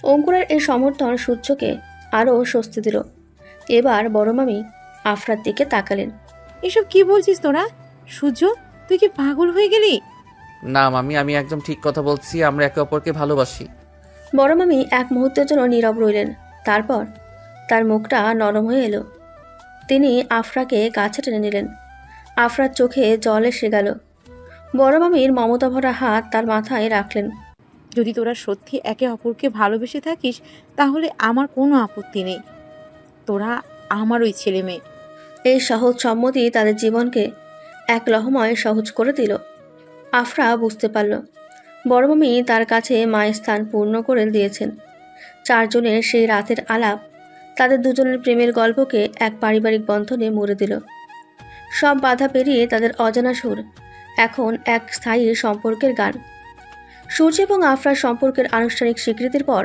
অঙ্কুরের এই সমর্থন সূর্যকে আরও স্বস্তি দিল। এবার বড় মামি আফরার দিকে তাকালেন।
এসব কি বলছিস তোরা? সূর্য, তুই কি পাগল হয়ে গেলি?
না মামি, আমি একদম ঠিক কথা বলছি। আমরা একে অপরকে ভালোবাসি।
বড় মামি এক মুহূর্তের জন্য নীরব রইলেন। তারপর তার মুখটা নরম হয়ে এলো। তিনি আফরাকে কাছে টেনে নিলেন। আফরার চোখে জল এসে গেল। বড় মামির মমতা ভরা হাত তার মাথায় রাখলেন।
যদি তোরা সত্যি একে অপরকে ভালোবেসে থাকিস তাহলে আমার কোনো আপত্তি নেই। তোরা আমারই ছেলে মেয়ে।
এই সহজ সম্মতি তাদের জীবনকে এক লহময় সহজ করে দিল। আফরা বুঝতে পারল বড় মামি তার কাছে মায়ের স্থান পূর্ণ করে দিয়েছেন। চারজনের সেই রাতের আলাপ তাদের দুজনের প্রেমের গল্পকে এক পারিবারিক বন্ধনে মুড়ে দিল। সব বাধা পেরিয়ে তাদের অজানা সুর এখন এক স্থায়ী সম্পর্কের গান। সূর্য এবং আফরার সম্পর্কের আনুষ্ঠানিক স্বীকৃতির পর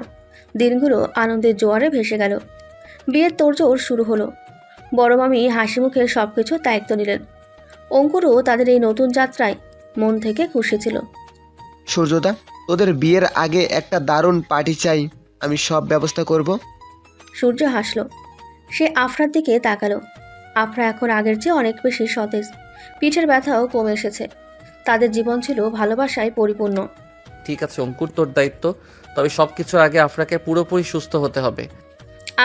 দিনগুলো আনন্দের জোয়ারে ভেসে গেল। বিয়ের তোড়জোড় শুরু হলো। বড় মামি হাসি মুখে সবকিছু দায়িত্ব নিলেন। অঙ্কুরও তাদের এই নতুন যাত্রায় মন থেকে খুশি ছিল।
সূর্যদা, তোদের বিয়ের আগে একটা দারুণ পার্টি চাই, আমি সব ব্যবস্থা করব।
সূর্য হাসল। সে আফরার দিকে তাকালো। আফরা এখন আগের চেয়ে অনেক বেশি সতেজ, পিঠের ব্যথাও কমে এসেছে। তাদের জীবন ছিল ভালোবাসায় পরিপূর্ণ।
ঠিক আছে অঙ্কুর, তোর দায়িত্ব। তবে সব কিছুর আগে আফরাকে পুরোপুরি সুস্থ হতে হবে।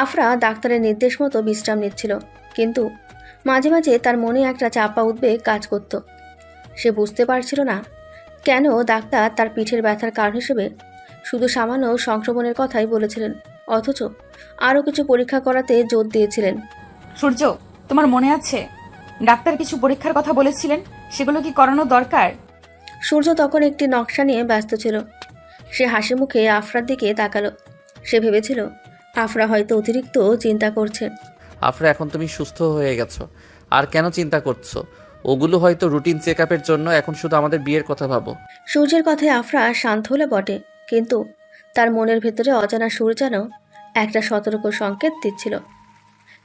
আফরা ডাক্তারের নির্দেশ মতো বিশ্রাম নিচ্ছিল, কিন্তু মাঝে মাঝে তার মনে একটা চাপা উদ্বেগ কাজ করত। সে বুঝতে পারছিল না কেন ডাক্তার তার পিঠের ব্যথার কারণ হিসেবে শুধু সামান্য সংক্রমণের কথাই বলেছিলেন, অথচ আরও কিছু পরীক্ষা করাতে জোর দিয়েছিলেন।
সূর্য, তোমার মনে আছে ডাক্তার কিছু পরীক্ষার কথা বলেছিলেন? সেগুলো কি করানো দরকার?
সূর্য তখন একটি নকশা নিয়ে ব্যস্ত ছিল। সে হাসি মুখে আফরার দিকে তাকালো। সে ভেবেছিল আফরা হয়তো অতিরিক্ত চিন্তা করছে।
আফরা, এখন তুমি সুস্থ হয়ে গেছো, আর কেন চিন্তা করছো? ওগুলো হয়তো রুটিন চেক আপের জন্য। এখন শুধু আমাদের বিয়ের কথা ভাবো।
সূর্যের কথায় আফরা শান্ত হলে বটে, কিন্তু তার মনের ভেতরে অজানা সুর যেন একটা সতর্ক সংকেত দিচ্ছিল।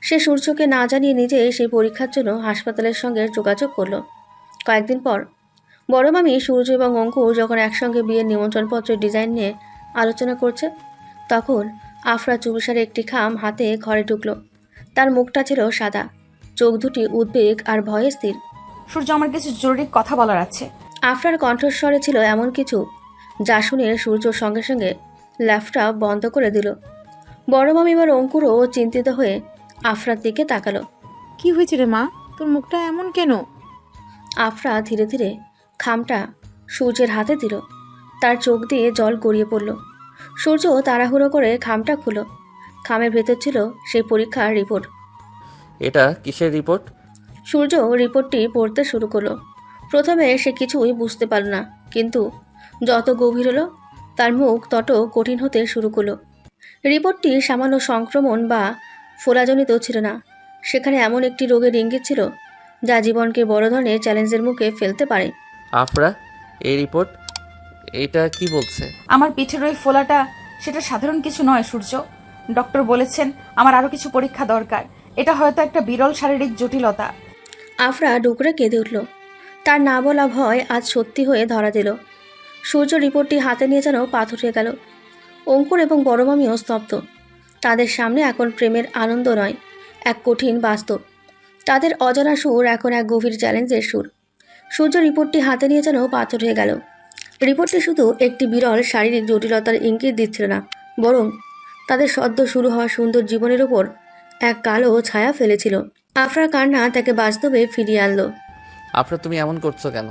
সে সূর্যকে না জানিয়ে নিজে সেই পরীক্ষার জন্য হাসপাতালের সঙ্গে যোগাযোগ করলো। কয়েকদিন পর বড় মামি সূর্য এবং অঙ্কুর যখন একসঙ্গে বিয়ের নিমন্ত্রণপত্রের ডিজাইন নিয়ে আলোচনা করছে, তখন আফরা চুপিসারে একটি খাম হাতে ঘরে ঢুকলো। তার মুখটা ছিল সাদা, চোখ দুটি উদ্বেগ আর ভয়ে স্থির।
সূর্য, আমার কিছু জরুরি কথা বলার আছে।
আফরার কণ্ঠস্বরে ছিল এমন কিছু যা শুনে সূর্য সঙ্গে সঙ্গে ল্যাপটপ বন্ধ করে দিল। বড় মামি এবার অঙ্কুরও চিন্তিত হয়ে আফরার দিকে তাকালো।
কি হয়েছে রে মা, তোর মুখটা এমন কেন?
আফরা ধীরে ধীরে খামটা সূর্যের হাতে দিল। তার চোখ দিয়ে জল গড়িয়ে পড়ল। সূর্য তাড়াহুড়ো করে খামটা খুলো। খামের ভেতর ছিল সেই পরীক্ষার রিপোর্ট।
এটা কিসের রিপোর্ট?
সূর্য রিপোর্টটি পড়তে শুরু করলো। প্রথমে সে কিছুই বুঝতে পারল না, কিন্তু যত গভীর হলো তার মুখ তত কঠিন হতে শুরু করলো। রিপোর্টটি সামান্য সংক্রমণ বা ফোলাজনিত ছিল না। সেখানে এমন একটি রোগের ইঙ্গিত ছিল যা জীবনকে বড় ধরনের চ্যালেঞ্জের মুখে ফেলতে পারে।
আফরা, এই রিপোর্ট এটা কি বলছে?
আমার পিঠের ওই ফোলাটা সেটা সাধারণ কিছু নয় সূর্য। ডক্টর বলেছেন আমার আরো কিছু পরীক্ষা দরকার। এটা হয়তো একটা বিরল শারীরিক জটিলতা।
আফরা ডুকরে কেঁদে উঠল। তার না বলা ভয় আজ সত্যি হয়ে ধরা দিল। সূর্য রিপোর্টটি হাতে নিয়ে যেন পাথর হয়ে গেল। অঙ্কুর এবং বড় মামিও স্তব্ধ। তাদের সামনে এখন প্রেমের আনন্দ নয়, এক কঠিন বাস্তব। তাদের অজানা সুর এখন এক গভীর চ্যালেঞ্জের সুর। সূর্য রিপোর্টটি হাতে নিয়ে যেন পাথর হয়ে গেল। রিপোর্টটি শুধু একটি বিরল শারীরিক জটিলতার ইঙ্গিত দিচ্ছিল না, বরং তাদের সদ্য শুরু হওয়া সুন্দর জীবনের উপর এক কালো ছায়া ফেলেছিল। আফরার কান্না তাকে বাস্তবে ফিরিয়ে আনলো।
আফরা, তুমি এমন করছো কেন?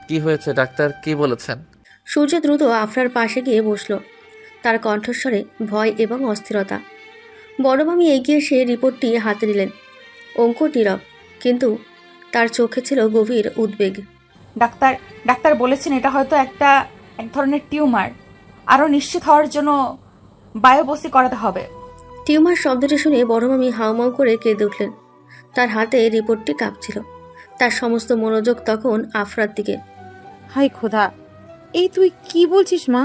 কি হয়েছে? ডাক্তার কি বলেছেন?
সূর্য দ্রুত আফরার পাশে গিয়ে বসল। তার কণ্ঠস্বরে ভয় এবং অস্থিরতা। বড় মামি এগিয়ে এসে রিপোর্টটি হাতে নিলেন। অঙ্কুর নীরব, কিন্তু তার চোখে ছিল গভীর উদ্বেগ।
ডাক্তার বলেছেন এটা হয়তো এক ধরনের টিউমার। আরো নিশ্চিত হওয়ার জন্য বায়োপসি করাতে হবে।
টিউমার শব্দটি শুনে বড় মামি হাউমাউ করে কেঁদে উঠলেন। তার হাতে রিপোর্টটি কাঁপছিল। তার সমস্ত মনোযোগ তখন আফরার দিকে।
হাই খোদা, এই তুই কি বলছিস মা?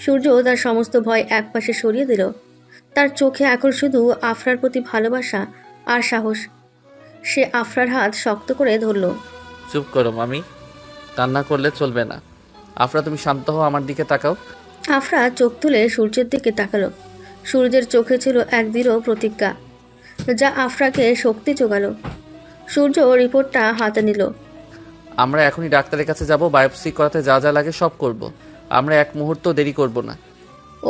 সূর্য তার সমস্ত ভয় একপাশে সরিয়ে দিল। তার চোখে এখন শুধু আফরার প্রতি ভালোবাসা আর সাহস। সে আফরার হাত শক্ত করে ধরল।
চুপ করো মামি, কান্না করলে চলবে না। আফরা, তুমি শান্ত হও, আমার দিকে তাকাও।
আফরা চোখ তুলে সূর্যের দিকে তাকালো। সূর্যের চোখে ছিল এক দৃঢ় প্রতিজ্ঞা, যা আফরাকে শক্তি জোগালো। সূর্য রিপোর্টটা হাতে নিল।
আমরা এখনই ডাক্তারের কাছে যাব, বায়োপসি করাতে যা যা লাগে সব করব। আমরা এক মুহূর্ত দেরি করব না।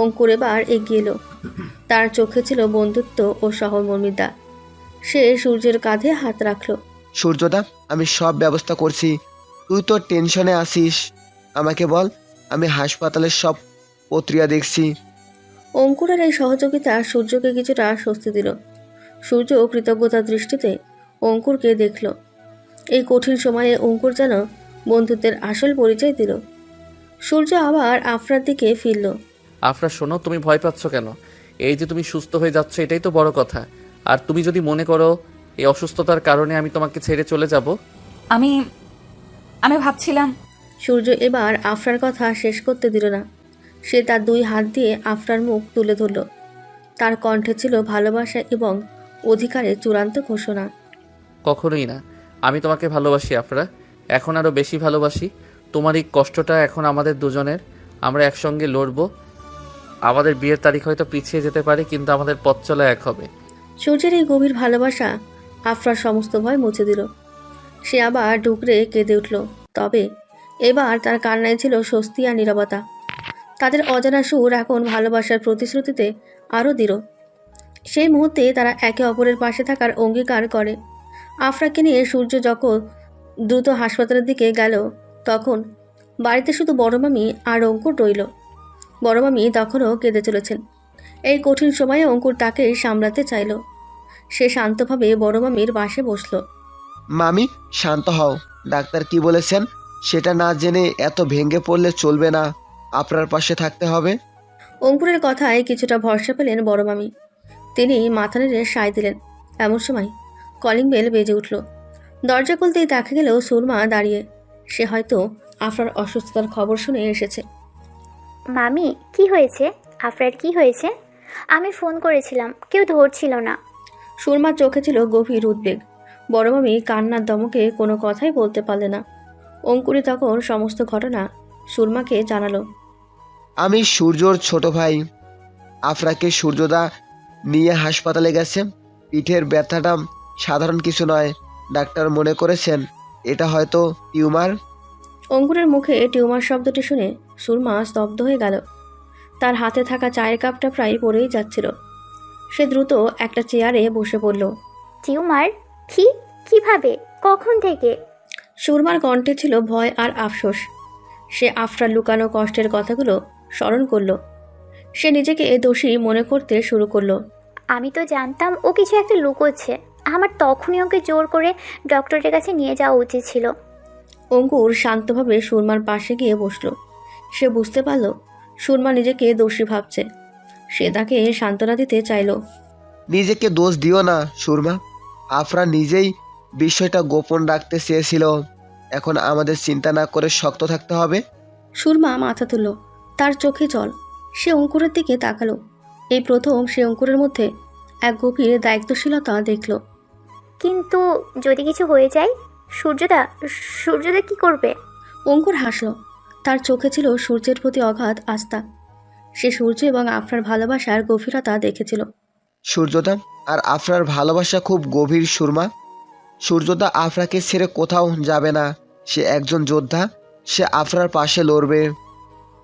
অঙ্কুর এবার এগিয়ে এলো। তার চোখে ছিল বন্ধুত্ব ও সহমর্মিতা। সে সূর্যের কাঁধে হাত রাখল।
সূর্যদা, আমি সব ব্যবস্থা করছি, তুই তো টেনশনে আসিস। আমাকে বল, আমি হাসপাতালের সব প্রক্রিয়া দেখছি।
অঙ্কুরের এই সহযোগিতা সূর্যকে কিছুটা স্বস্তি দিল। সূর্য কৃতজ্ঞতার দৃষ্টিতে অঙ্কুরকে দেখল। এই কঠিন সময়ে অঙ্কুর যেন বন্ধুত্বের আসল পরিচয় দিল। সূর্য আবার আফরার দিকে ফিরল।
আফরা শোনো, তুমি ভয় পাচ্ছ কেন? এই যে তুমি সুস্থ হয়ে যাচ্ছ, এটাই তো বড় কথা। আর তুমি যদি মনে করো এই অসুস্থতার কারণে আমি তোমাকে ছেড়ে চলে যাব।
আমি ভাবছিলাম।
সূর্য এবার আফরার কথা শেষ করতে দিল না। সে তার দুই হাত দিয়ে আফরার মুখ তুলে ধরল। তার কণ্ঠে ছিল ভালোবাসা এবং অধিকারের চূড়ান্ত ঘোষণা।
কখনোই না, আমি তোমাকে ভালোবাসি আফরা, এখন আরও বেশি ভালোবাসি। তোমার এই কষ্টটা এখন আমাদের দুজনের। আমরা একসঙ্গে লড়বো। আমাদের বিয়ের তারিখ হয়তো পিছিয়ে যেতে পারে, কিন্তু আমাদের পথ চলা এক হবে।
সূর্যের এই গভীর ভালোবাসা আফরার সমস্ত ভয় মুছে দিল। সে আবার ডুকরে কেঁদে উঠল। তবে এবার তার কান্নায় ছিল স্বস্তি আর নীরবতা। তাদের অজানা সুর এখন ভালোবাসার প্রতিশ্রুতিতে আরও দৃঢ়। সেই মুহূর্তে তারা একে অপরের পাশে থাকার অঙ্গীকার করে। আফরাকে নিয়ে সূর্য যখন দ্রুত হাসপাতালের দিকে গেল, তখন বাড়িতে শুধু বড় মামি আর অঙ্কুর রইল। বড় মামি তখনও কেঁদে চলেছেন। এই কঠিন সময়ে অঙ্কুর তাকে সামলাতে চাইল। সে শান্তভাবে বড় মামির পাশে বসল।
মামি, শান্ত হও। ডাক্তার কি বলেছেন সেটা না জেনে এত ভেঙে পড়লে চলবে না। আপনার পাশে থাকতে হবে।
অঙ্কুরের কথায় কিছুটা ভরসা পেলেন বড় মামি। তিনি মাথা নেড়ে সায় দিলেন। এমন সময় কলিং বেল বেজে উঠল। দরজা খুলতেই দেখা গেল সুরমা দাঁড়িয়ে। সে হয়তো আফরার অসুস্থতার খবর শুনে এসেছে।
মামি, কি হয়েছে? আফরার কি হয়েছে? আমি ফোন করেছিলাম, কেউ ধরছিল না।
সুরমার চোখে ছিল গভীর উদ্বেগ। বড় মামি কান্নার দমকে কোনো কথাই বলতে পারলে না। অঙ্কুরি তখন সমস্ত ঘটনা সুরমাকে জানালো।
আমি সূর্যর ছোট ভাই। আফরাকে সূর্যদা নিয়ে হাসপাতালে গেছে। পিঠের ব্যথাটা সাধারণ কিছু নয়। ডাক্তার মনে করেছেন এটা হয়তো টিউমার।
অঙ্কুরের মুখে টিউমার শব্দটি শুনে সুরমা স্তব্ধ হয়ে গেল। তার হাতে থাকা চায়ের কাপটা প্রায় পড়েই যাচ্ছিল। সে দ্রুত একটা চেয়ারে বসে পড়ল।
টিউমার? কিভাবে? কখন থেকে?
সুরমার কণ্ঠে ছিল ভয় আর আফসোস। সে আফরার লুকানো কষ্টের কথাগুলো স্মরণ করল। সে নিজেকে দোষী মনে করতে শুরু করলো।
আমি তো জানতাম ও কিছু একটা লুকোচ্ছে। আমার তখনই ওকে জোর করে ডক্টরের কাছে নিয়ে যাওয়া উচিত ছিল।
অঙ্কুর শান্তভাবে সুরমার পাশে গিয়ে বসল। সে বুঝতে পারল সুরমা নিজেকে দোষী ভাবছে। সে তাকে সান্ত্বনা দিতে চাইল।
নিজেকে দোষ দিও না সুরমা। আফরা নিজেই বিষয়টা গোপন রাখতে চেয়েছিল। এখন আমাদের চিন্তা না করে শক্ত থাকতে হবে।
সুরমা মাথা তুলল। তার চোখে জল। সে অঙ্কুরের দিকে তাকালো। এই প্রথম সে অঙ্কুরের মধ্যে এক গভীর দায়িত্বশীলতা দেখল।
কিন্তু যদি কিছু হয়ে যায়? সূর্যদা কি করবে?
অঙ্কুর হাসল। তার চোখে ছিল সূর্যের প্রতি অগাধ আস্থা। সে সূর্য এবং আফরার ভালোবাসার গভীরতা দেখেছিল।
সূর্যদা আর আফরার ভালোবাসা খুব গভীর সুরমা। সূর্যদা আফরাকে ছেড়ে কোথাও যাবে না। সে একজন যোদ্ধা। সে আফরার পাশে লড়বে।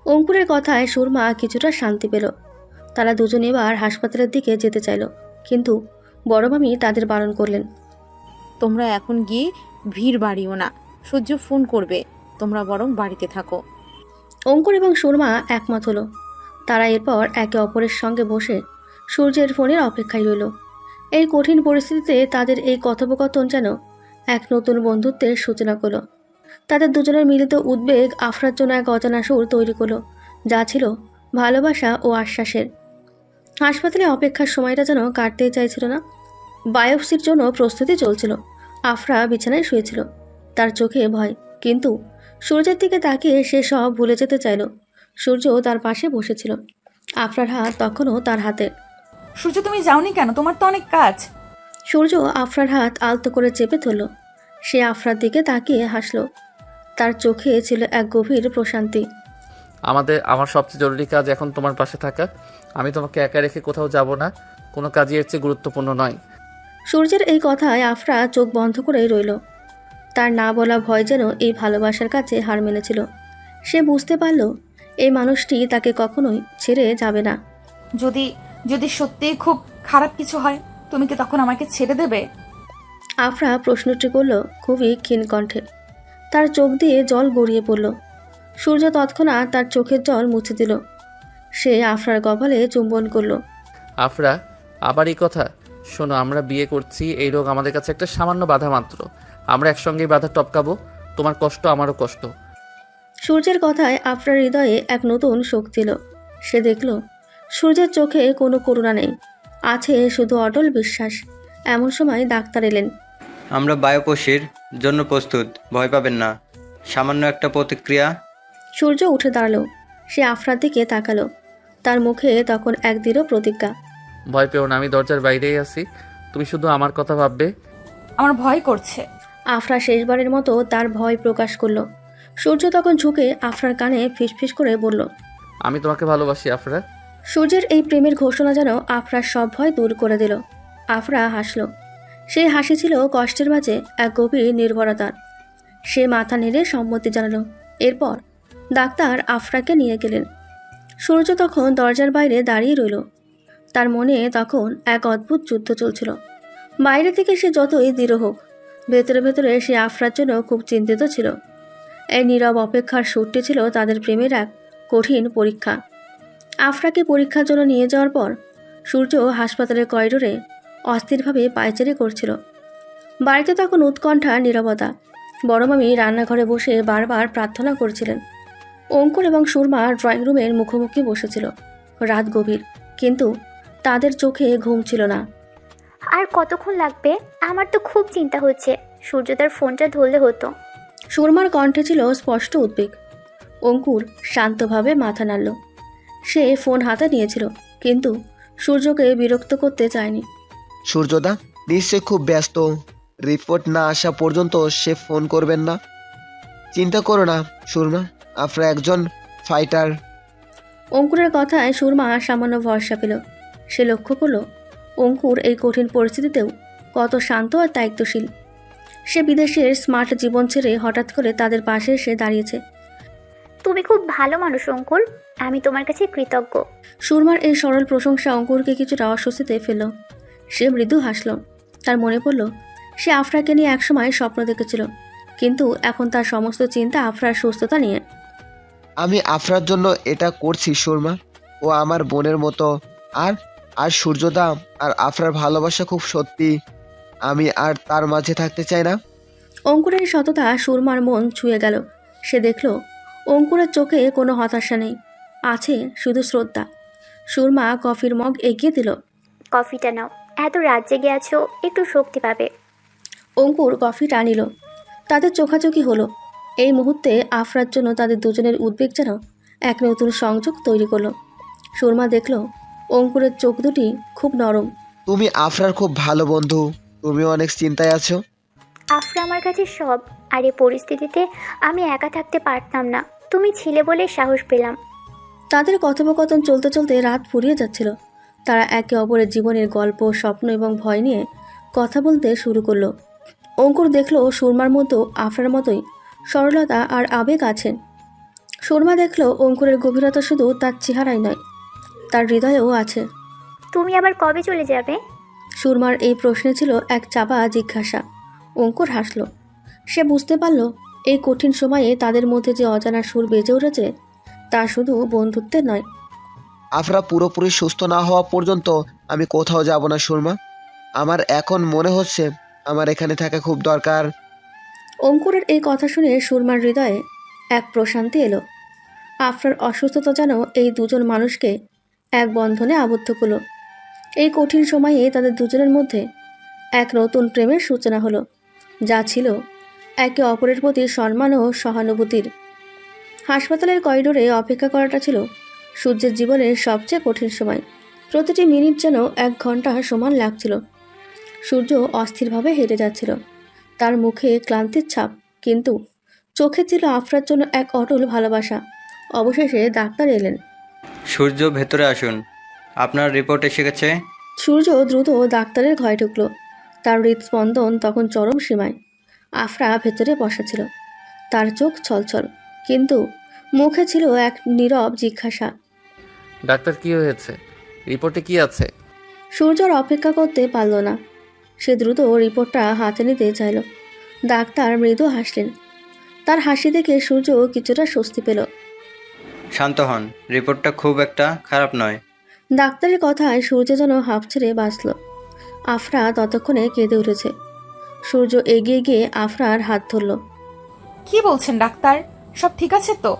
অঙ্কুরের কথায় সুরমা কিছুটা শান্তি পেল। তারা দুজন এবার হাসপাতালের দিকে যেতে চাইল, কিন্তু বড় মামি তাদের বারণ করলেন।
তোমরা এখন গিয়ে ভিড় বাড়িও না। সূর্য ফোন করবে, তোমরা বরং বাড়িতে থাকো।
অঙ্কুর এবং সুরমা একমত হলো। তারা এরপর একে অপরের সঙ্গে বসে সূর্যের ফোনের অপেক্ষায় রইল। এই কঠিন পরিস্থিতিতে তাদের এই কথোপকথন যেন এক নতুন বন্ধুত্বের সূচনা করলো। তাদের দুজনের মিলিত উদ্বেগ আফরার জন্য এক অজানা সুর তৈরি করলো, যা ছিল ভালোবাসা ও আশ্বাসের। হাসপাতালে অপেক্ষার সময়টা যেন কাটতেই চাইছিল না। বায়োপসির জন্য প্রস্তুতি চলছিল। আফরা বিছানায় শুয়েছিল, তার চোখে ভয়। কিন্তু সূর্যের দিকে তাকিয়ে সে সব ভুলে যেতে চাইল। সূর্য তার পাশে বসেছিল। আফরার হাত তখনও তার হাতে।
সূর্য, তুমি যাওনি কেন? তোমার তো অনেক কাজ।
সূর্য আফরার হাত আলতো করে চেপে ধরল। সে আফরার দিকে তাকিয়ে হাসল। তার চোখে ছিল এক গভীর প্রশান্তি।
আমার সবচেয়ে জরুরি কাজ এখন তোমার পাশে থাকা। আমি তোমাকে একা রেখে কোথাও যাব না। কোনো কাজই এর চেয়ে গুরুত্বপূর্ণ নয়।
সূর্যের এই কথায় আফরা চোখ বন্ধ করেই রইল। তার না বলা ভয় যেন এই ভালোবাসার কাছে হার মেনেছিল। সে বুঝতে পারল এই মানুষটি তাকে কখনোই ছেড়ে যাবে না।
যদি সত্যিই খুব খারাপ কিছু হয়, তুমি কি তখন আমাকে ছেড়ে দেবে?
আফরা প্রশ্নটি করল খুবই ক্ষীণ কণ্ঠে। তার চোখ দিয়ে জল গড়িয়ে পড়ল। সূর্য তৎক্ষণাৎ তার চোখের জল মুছে দিল। সে আফরার কপালে চুম্বন করল।
আফরা, আবার এই কথা? শোনো, আমরা বিয়ে করছি, এই রোগ আমাদের কাছে একটা সামান্য বাধা মাত্র। আমরা একসঙ্গেই বাধা টপকাবো। তোমার কষ্ট আমারও কষ্ট।
সূর্যের কথায় আফরার হৃদয়ে এক নতুন শক্তি এলো। সে দেখল সূর্যের চোখে কোনো করুণা নেই, আছে শুধু অটল বিশ্বাস। এমন সময় ডাক্তার এলেন।
আমরা বায়োপসির জন্য প্রস্তুত, ভয় পাবেন না। সামান্য একটা প্রতিক্রিয়া।
সূর্য উঠে দাঁড়ালো। সে আফরার দিকে তাকালো। তার মুখে তখন এক দৃঢ় প্রতিজ্ঞা।
ভয় পেও না, আমি দরজার বাইরেই আছি। তুমি শুধু আমার কথা ভাববে।
আমার ভয় করছে।
আফরা শেষবারের মতো তার ভয় প্রকাশ করলো। সূর্য তখন ঝুঁকে আফরার কানে ফিসফিস করে বলল,
আমি তোমাকে ভালোবাসি আফরা।
সূর্যের এই প্রেমের ঘোষণা যেন আফরার সব ভয় দূর করে দিল। আফরা হাসল। সেই হাসি ছিল কষ্টের মাঝে এক গভীর নির্ভরতার। সে মাথা নেড়ে সম্মতি জানালো। এরপর ডাক্তার আফরাকে নিয়ে গেলেন। সূর্য তখন দরজার বাইরে দাঁড়িয়ে রইল। তার মনে তখন এক অদ্ভুত যুদ্ধ চলছিল। বাইরে থেকে সে যতই দৃঢ় হোক, ভেতরে ভেতরে সে আফরার জন্য খুব চিন্তিত ছিল। এই নীরব অপেক্ষার সুরটি ছিল তাদের প্রেমের এক কঠিন পরীক্ষা। আফরাকে পরীক্ষার জন্য নিয়ে যাওয়ার পর সূর্য হাসপাতালের করিডোরে অস্থিরভাবে পায়চারি করছিল। বাড়িতে তখন উৎকণ্ঠা নীরবতা। বড় মামি রান্নাঘরে বসে বারবার প্রার্থনা করছিলেন। অঙ্কুর এবং সুরমা ড্রয়িং রুমের মুখোমুখি বসেছিল। রাত গভীর, কিন্তু তাদের চোখে ঘুম ছিল না।
আর কতক্ষণ লাগবে? আমার তো খুব চিন্তা হচ্ছে। সূর্য তার ফোনটা ধরলে হতো।
সুরমার কণ্ঠে ছিল স্পষ্ট উদ্বেগ। অঙ্কুর শান্তভাবে মাথা নাড়ল। সে ফোন হাতে নিয়েছিল, কিন্তু সূর্যকে বিরক্ত করতে চায়নি।
সূর্যদা নিশ্চয় খুব ব্যস্ত, রিপোর্ট না আসা পর্যন্ত সে ফোন করবেন না। চিন্তা করো না সুরমা, আফরা একজন ফাইটার।
অঙ্কুরের কথায় সুরমা সামান্য ভরসা পেল। সে লক্ষ্য করল অঙ্কুর এই কঠিন পরিস্থিতিতেও কত শান্ত আর দায়িত্বশীল। সে বিদেশের স্মার্ট জীবন ছেড়ে হঠাৎ করে তাদের পাশে এসে দাঁড়িয়েছে।
তুমি খুব ভালো মানুষ অঙ্কুর, আমি তোমার কাছে কৃতজ্ঞ।
সুরমার এই সরল প্রশংসা অঙ্কুরকে কিছুটা অস্বস্তিতে ফেলল। সে মৃদু হাসল। তার মনে পড়ল সে আফরাকে নিয়ে একসময় স্বপ্ন দেখেছিল, কিন্তু এখন তার সমস্ত চিন্তা আফরার সুস্থতা নিয়ে।
আমি আফরার জন্য এটা করছি সুরমা, ও আমার বোনের মতো। আর আর সূর্যদা আর আফরার ভালোবাসা খুব সত্যি, আমি আর তার মাঝে থাকতে চাই না।
অঙ্কুরের সততা সুরমার মন ছুঁয়ে গেল। সে দেখল অঙ্কুরের চোখে কোনো হতাশা নেই, আছে শুধু শ্রদ্ধা। সুরমা কফির মগ এগিয়ে দিল।
কফিটা নাও, এত রাত জেগে আছো, একটু শক্তি পাবে।
অঙ্কুর কফিটা নিল। তাদের চোখাচোখি হলো। এই মুহূর্তে আফরার জন্য তাদের দুজনের উদ্বেগ যেন এক নতুন সংযোগ তৈরি করলো। সুরমা দেখল অঙ্কুরের চোখ দুটি খুব নরম।
তুমি আফরার খুব ভালো বন্ধু, তুমিও অনেক চিন্তায় আছো।
আফরা আমার কাছে সব, আর এই পরিস্থিতিতে আমি একা থাকতে পারতাম না। তুমি ছিলে বলে সাহস পেলাম।
তাদের কথোপকথন চলতে চলতে রাত ফুরিয়ে যাচ্ছিল। তারা একে অপরের জীবনের গল্প, স্বপ্ন এবং ভয় নিয়ে কথা বলতে শুরু করলো। অঙ্কুর দেখল সুরমার মতো আফরার মতোই সরলতা আর আবেগ আছে। সুরমা দেখল অঙ্কুরের গভীরতা শুধু তার চেহারাই নয়, তার হৃদয়েও আছে।
তুমি আবার কবে চলে যাবে?
সুরমার এই প্রশ্নে ছিল এক চাপা জিজ্ঞাসা। অঙ্কুর হাসল। সে বুঝতে পারল এই কঠিন সময়ে তাদের মধ্যে যে অজানা সুর বেজে উঠেছে তা শুধু বন্ধুত্বের নয়।
আফরা পুরোপুরি সুস্থ না হওয়া পর্যন্ত আমি কোথাও যাব না সুরমা। আমার এখন মনে হচ্ছে আমার এখানে থাকা খুব দরকার।
অঙ্কুরের এই কথা শুনে সুরমার হৃদয়ে এক প্রশান্তি এলো। আফরার অসুস্থতা যেন এই দুজন মানুষকে এক বন্ধনে আবদ্ধ করল। এই কঠিন সময়ে তাদের দুজনের মধ্যে এক নতুন প্রেমের সূচনা হলো, যা ছিল একে অপরের প্রতি সম্মান ও সহানুভূতির। হাসপাতালের করিডোরে অপেক্ষা করাটা ছিল সূর্যের জীবনের সবচেয়ে কঠিন সময়। প্রতিটি মিনিট যেন 1 ঘন্টা সমান লাগছিল। সূর্য অস্থিরভাবে হেঁটে যাচ্ছিল, তার মুখে ক্লান্তির ছাপ, কিন্তু চোখে ছিল আফরার জন্য এক অটল ভালোবাসা। অবশেষে ডাক্তার এলেন।
সূর্য ভেতরে আসুন, আপনার রিপোর্ট এসে গেছে।
সূর্য দ্রুত ডাক্তারের ঘরে ঢুকল। তার হৃদস্পন্দন তখন চরম সীমায়। আফরা ভেতরে বসা ছিল, তার চোখ ছলছল, কিন্তু মুখে ছিল এক নীরব জিজ্ঞাসা।
ডাক্তার, কি হয়েছে? রিপোর্টে কি আছে?
সূর্যর অপেক্ষা করতে পারল না। সে দ্রুত রিপোর্টটা হাতে নিতে চাইল। ডাক্তার মৃদু হাসলেন। তার হাসি দেখে সূর্য কিছুটা স্বস্তি পেল।
শান্ত হন, রিপোর্টটা খুব একটা খারাপ নয়।
ডাক্তারের কথায় সূর্য যেন হাঁপ ছেড়ে বাঁচল। আফরা ততক্ষণে কেঁদে উঠেছে। সূর্য এগিয়ে গিয়ে আফরার হাত ধরল।
কি বলছেন ডাক্তার? সব ঠিক আছে তো?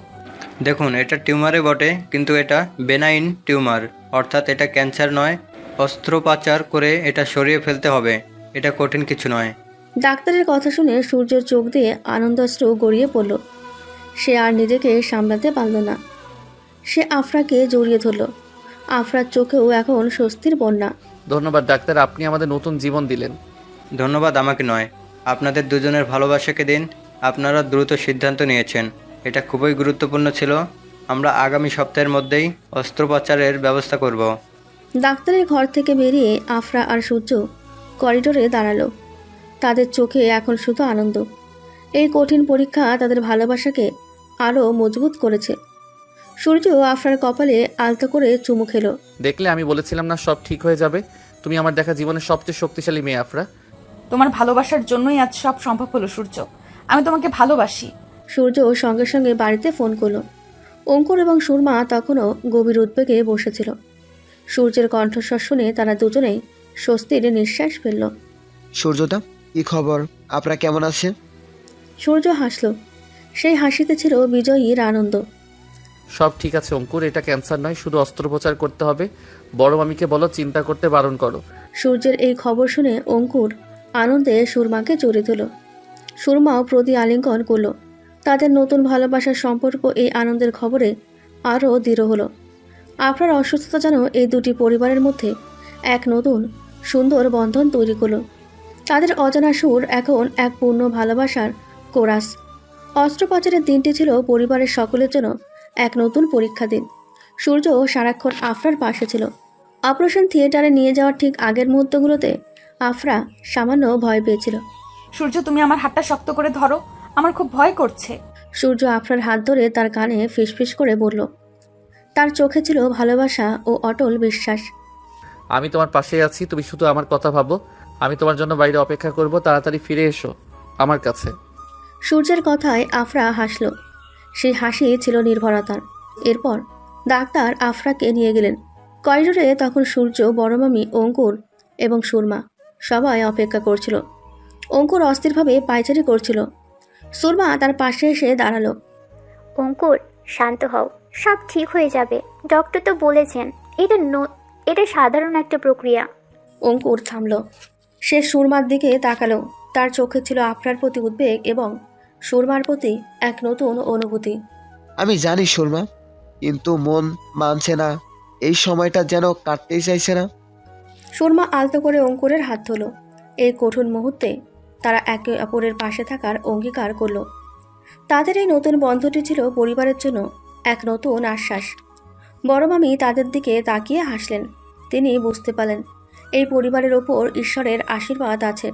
দেখুন, এটা টিউমারে বটে, কিন্তু এটা বেনাইন টিউমার, অর্থাৎ এটা ক্যান্সার নয়। অস্ত্রোপচার করে এটা সরিয়ে ফেলতে হবে, এটা কঠিন কিছু নয়।
ডাক্তারের কথা শুনে সূর্যের চোখ দিয়ে আনন্দাশ্রু গড়িয়ে পড়ল। সে আর নিজেকে সামলাতে পারল না। সে আফরাকে জড়িয়ে ধরল। আফরার চোখেও এখন স্বস্তির বন্যা।
ধন্যবাদ ডাক্তার, আপনি আমাদের নতুন জীবন দিলেন।
ধন্যবাদ আমাকে নয়, আপনাদের দুজনের ভালোবাসাকে দিন আপনারা দ্রুত সিদ্ধান্ত নিয়েছেন। এটা খুবই গুরুত্বপূর্ণ ছিল। আমরা আগামী সপ্তাহের মধ্যেই অস্ত্রোপচারের ব্যবস্থা করব।
ডাক্তারের ঘর থেকে বেরিয়ে আফরা আর সূর্য করিডোরে দাঁড়ালো। তাদের চোখে এখন শুধু আনন্দ। এই কঠিন পরীক্ষা তাদের ভালোবাসাকে আরও মজবুত করেছে। সূর্য আফরার কপালে আলতো করে চুমু খেলো।
দেখলে আমি বলেছিলাম না সব ঠিক হয়ে যাবে। তুমি আমার দেখা জীবনের সবচেয়ে শক্তিশালী মেয়ে আফরা।
তোমার ভালোবাসার জন্যই আজ সব সম্ভব হলো সূর্য। আমি তোমাকে ভালোবাসি।
সূর্য সঙ্গে সঙ্গে বাড়িতে ফোন করলো। অঙ্কুর এবং সুরমা তখনও গভীর উদ্বেগে বসেছিল। সূর্যের কণ্ঠস্বর শুনে তারা দুজনেই স্বস্তির নিঃশ্বাস ফেলল।
সূর্যদা, কি খবর? আপনারা কেমন আছে?
সূর্য হাসল। সেই হাসিতে ছিল বিজয়ীর আনন্দ।
সব ঠিক আছে অঙ্কুর, এটা ক্যান্সার নয়, শুধু অস্ত্রোপচার করতে হবে। বড় মামিকে বলো চিন্তা করতে বারণ করো।
সূর্যের এই খবর শুনে অঙ্কুর আনন্দে সুরমাকে জড়িয়ে দিল। সুরমাও প্রতি আলিঙ্গন করল। তাদের নতুন ভালোবাসার সম্পর্ক এই আনন্দের খবরে আরও দৃঢ় হলো। আপনার অসুস্থতা যেন এই দুটি পরিবারের মধ্যে এক নতুন সুন্দর বন্ধন তৈরি করল। তাদের অজানা সুর এখন এক পূর্ণ ভালোবাসার কোরাস। অস্ত্রোপচারের দিনটি ছিল পরিবারের সকলের জন্য এক নতুন পরীক্ষা দিন। সূর্য সারাক্ষণ আফরার পাশে ছিল। অপারেশন থিয়েটারে নিয়ে যাওয়ার ঠিক আগের মুহূর্তগুলোতে আফরা সামান্য ভয় পেয়েছিল।
সূর্য, তুমি আমার হাতটা শক্ত করে ধরো, আমার খুব ভয় করছে।
সূর্য আফরার হাত ধরে তার কানে ফিসফিস করে বলল। তার চোখে ছিল ভালোবাসা ও অটল বিশ্বাস।
আমি তোমার পাশেই আছি, তুমি শুধু আমার কথা ভাবো। আমি তোমার জন্য বাইরে অপেক্ষা করব, তাড়াতাড়ি ফিরে এসো আমার কাছে।
সূর্যের কথায় আফরা হাসল। সেই হাসি ছিল নির্ভরতার। এরপর ডাক্তার আফরাকে নিয়ে গেলেন। করিডোরে তখন সূর্য, বড় মামি, অঙ্কুর এবং সুরমা সবাই অপেক্ষা করছিল। অঙ্কুর অস্থিরভাবে পায়চারি করছিল। সুরমা তার পাশে এসে দাঁড়ালো।
অঙ্কুর, শান্ত হও, সব ঠিক হয়ে যাবে। ডক্টর তো বলেছেন এটা সাধারণ একটা প্রক্রিয়া।
অঙ্কুর থামল। সে সুরমার দিকে তাকালো। তার চোখে ছিল আফরার প্রতি উদ্বেগ এবং সুরমার প্রতি এক নতুন অনুভূতি।
আমি জানি সুরমা, কিন্তু মন মানছে না। এই সময়টা যেন কাটতেই চাইছে না।
সুরমা আলতো করে অঙ্কুরের হাত ধরল। এই কঠিন মুহূর্তে তারা একে অপরের পাশে থাকার অঙ্গীকার করল। তাদের এই নতুন বন্ধনটি ছিল পরিবারের জন্য এক নতুন আশ্বাস। বড় মামি তাদের দিকে তাকিয়ে হাসলেন। তিনি বুঝতে পারলেন এই পরিবারের ওপর ঈশ্বরের আশীর্বাদ আছে।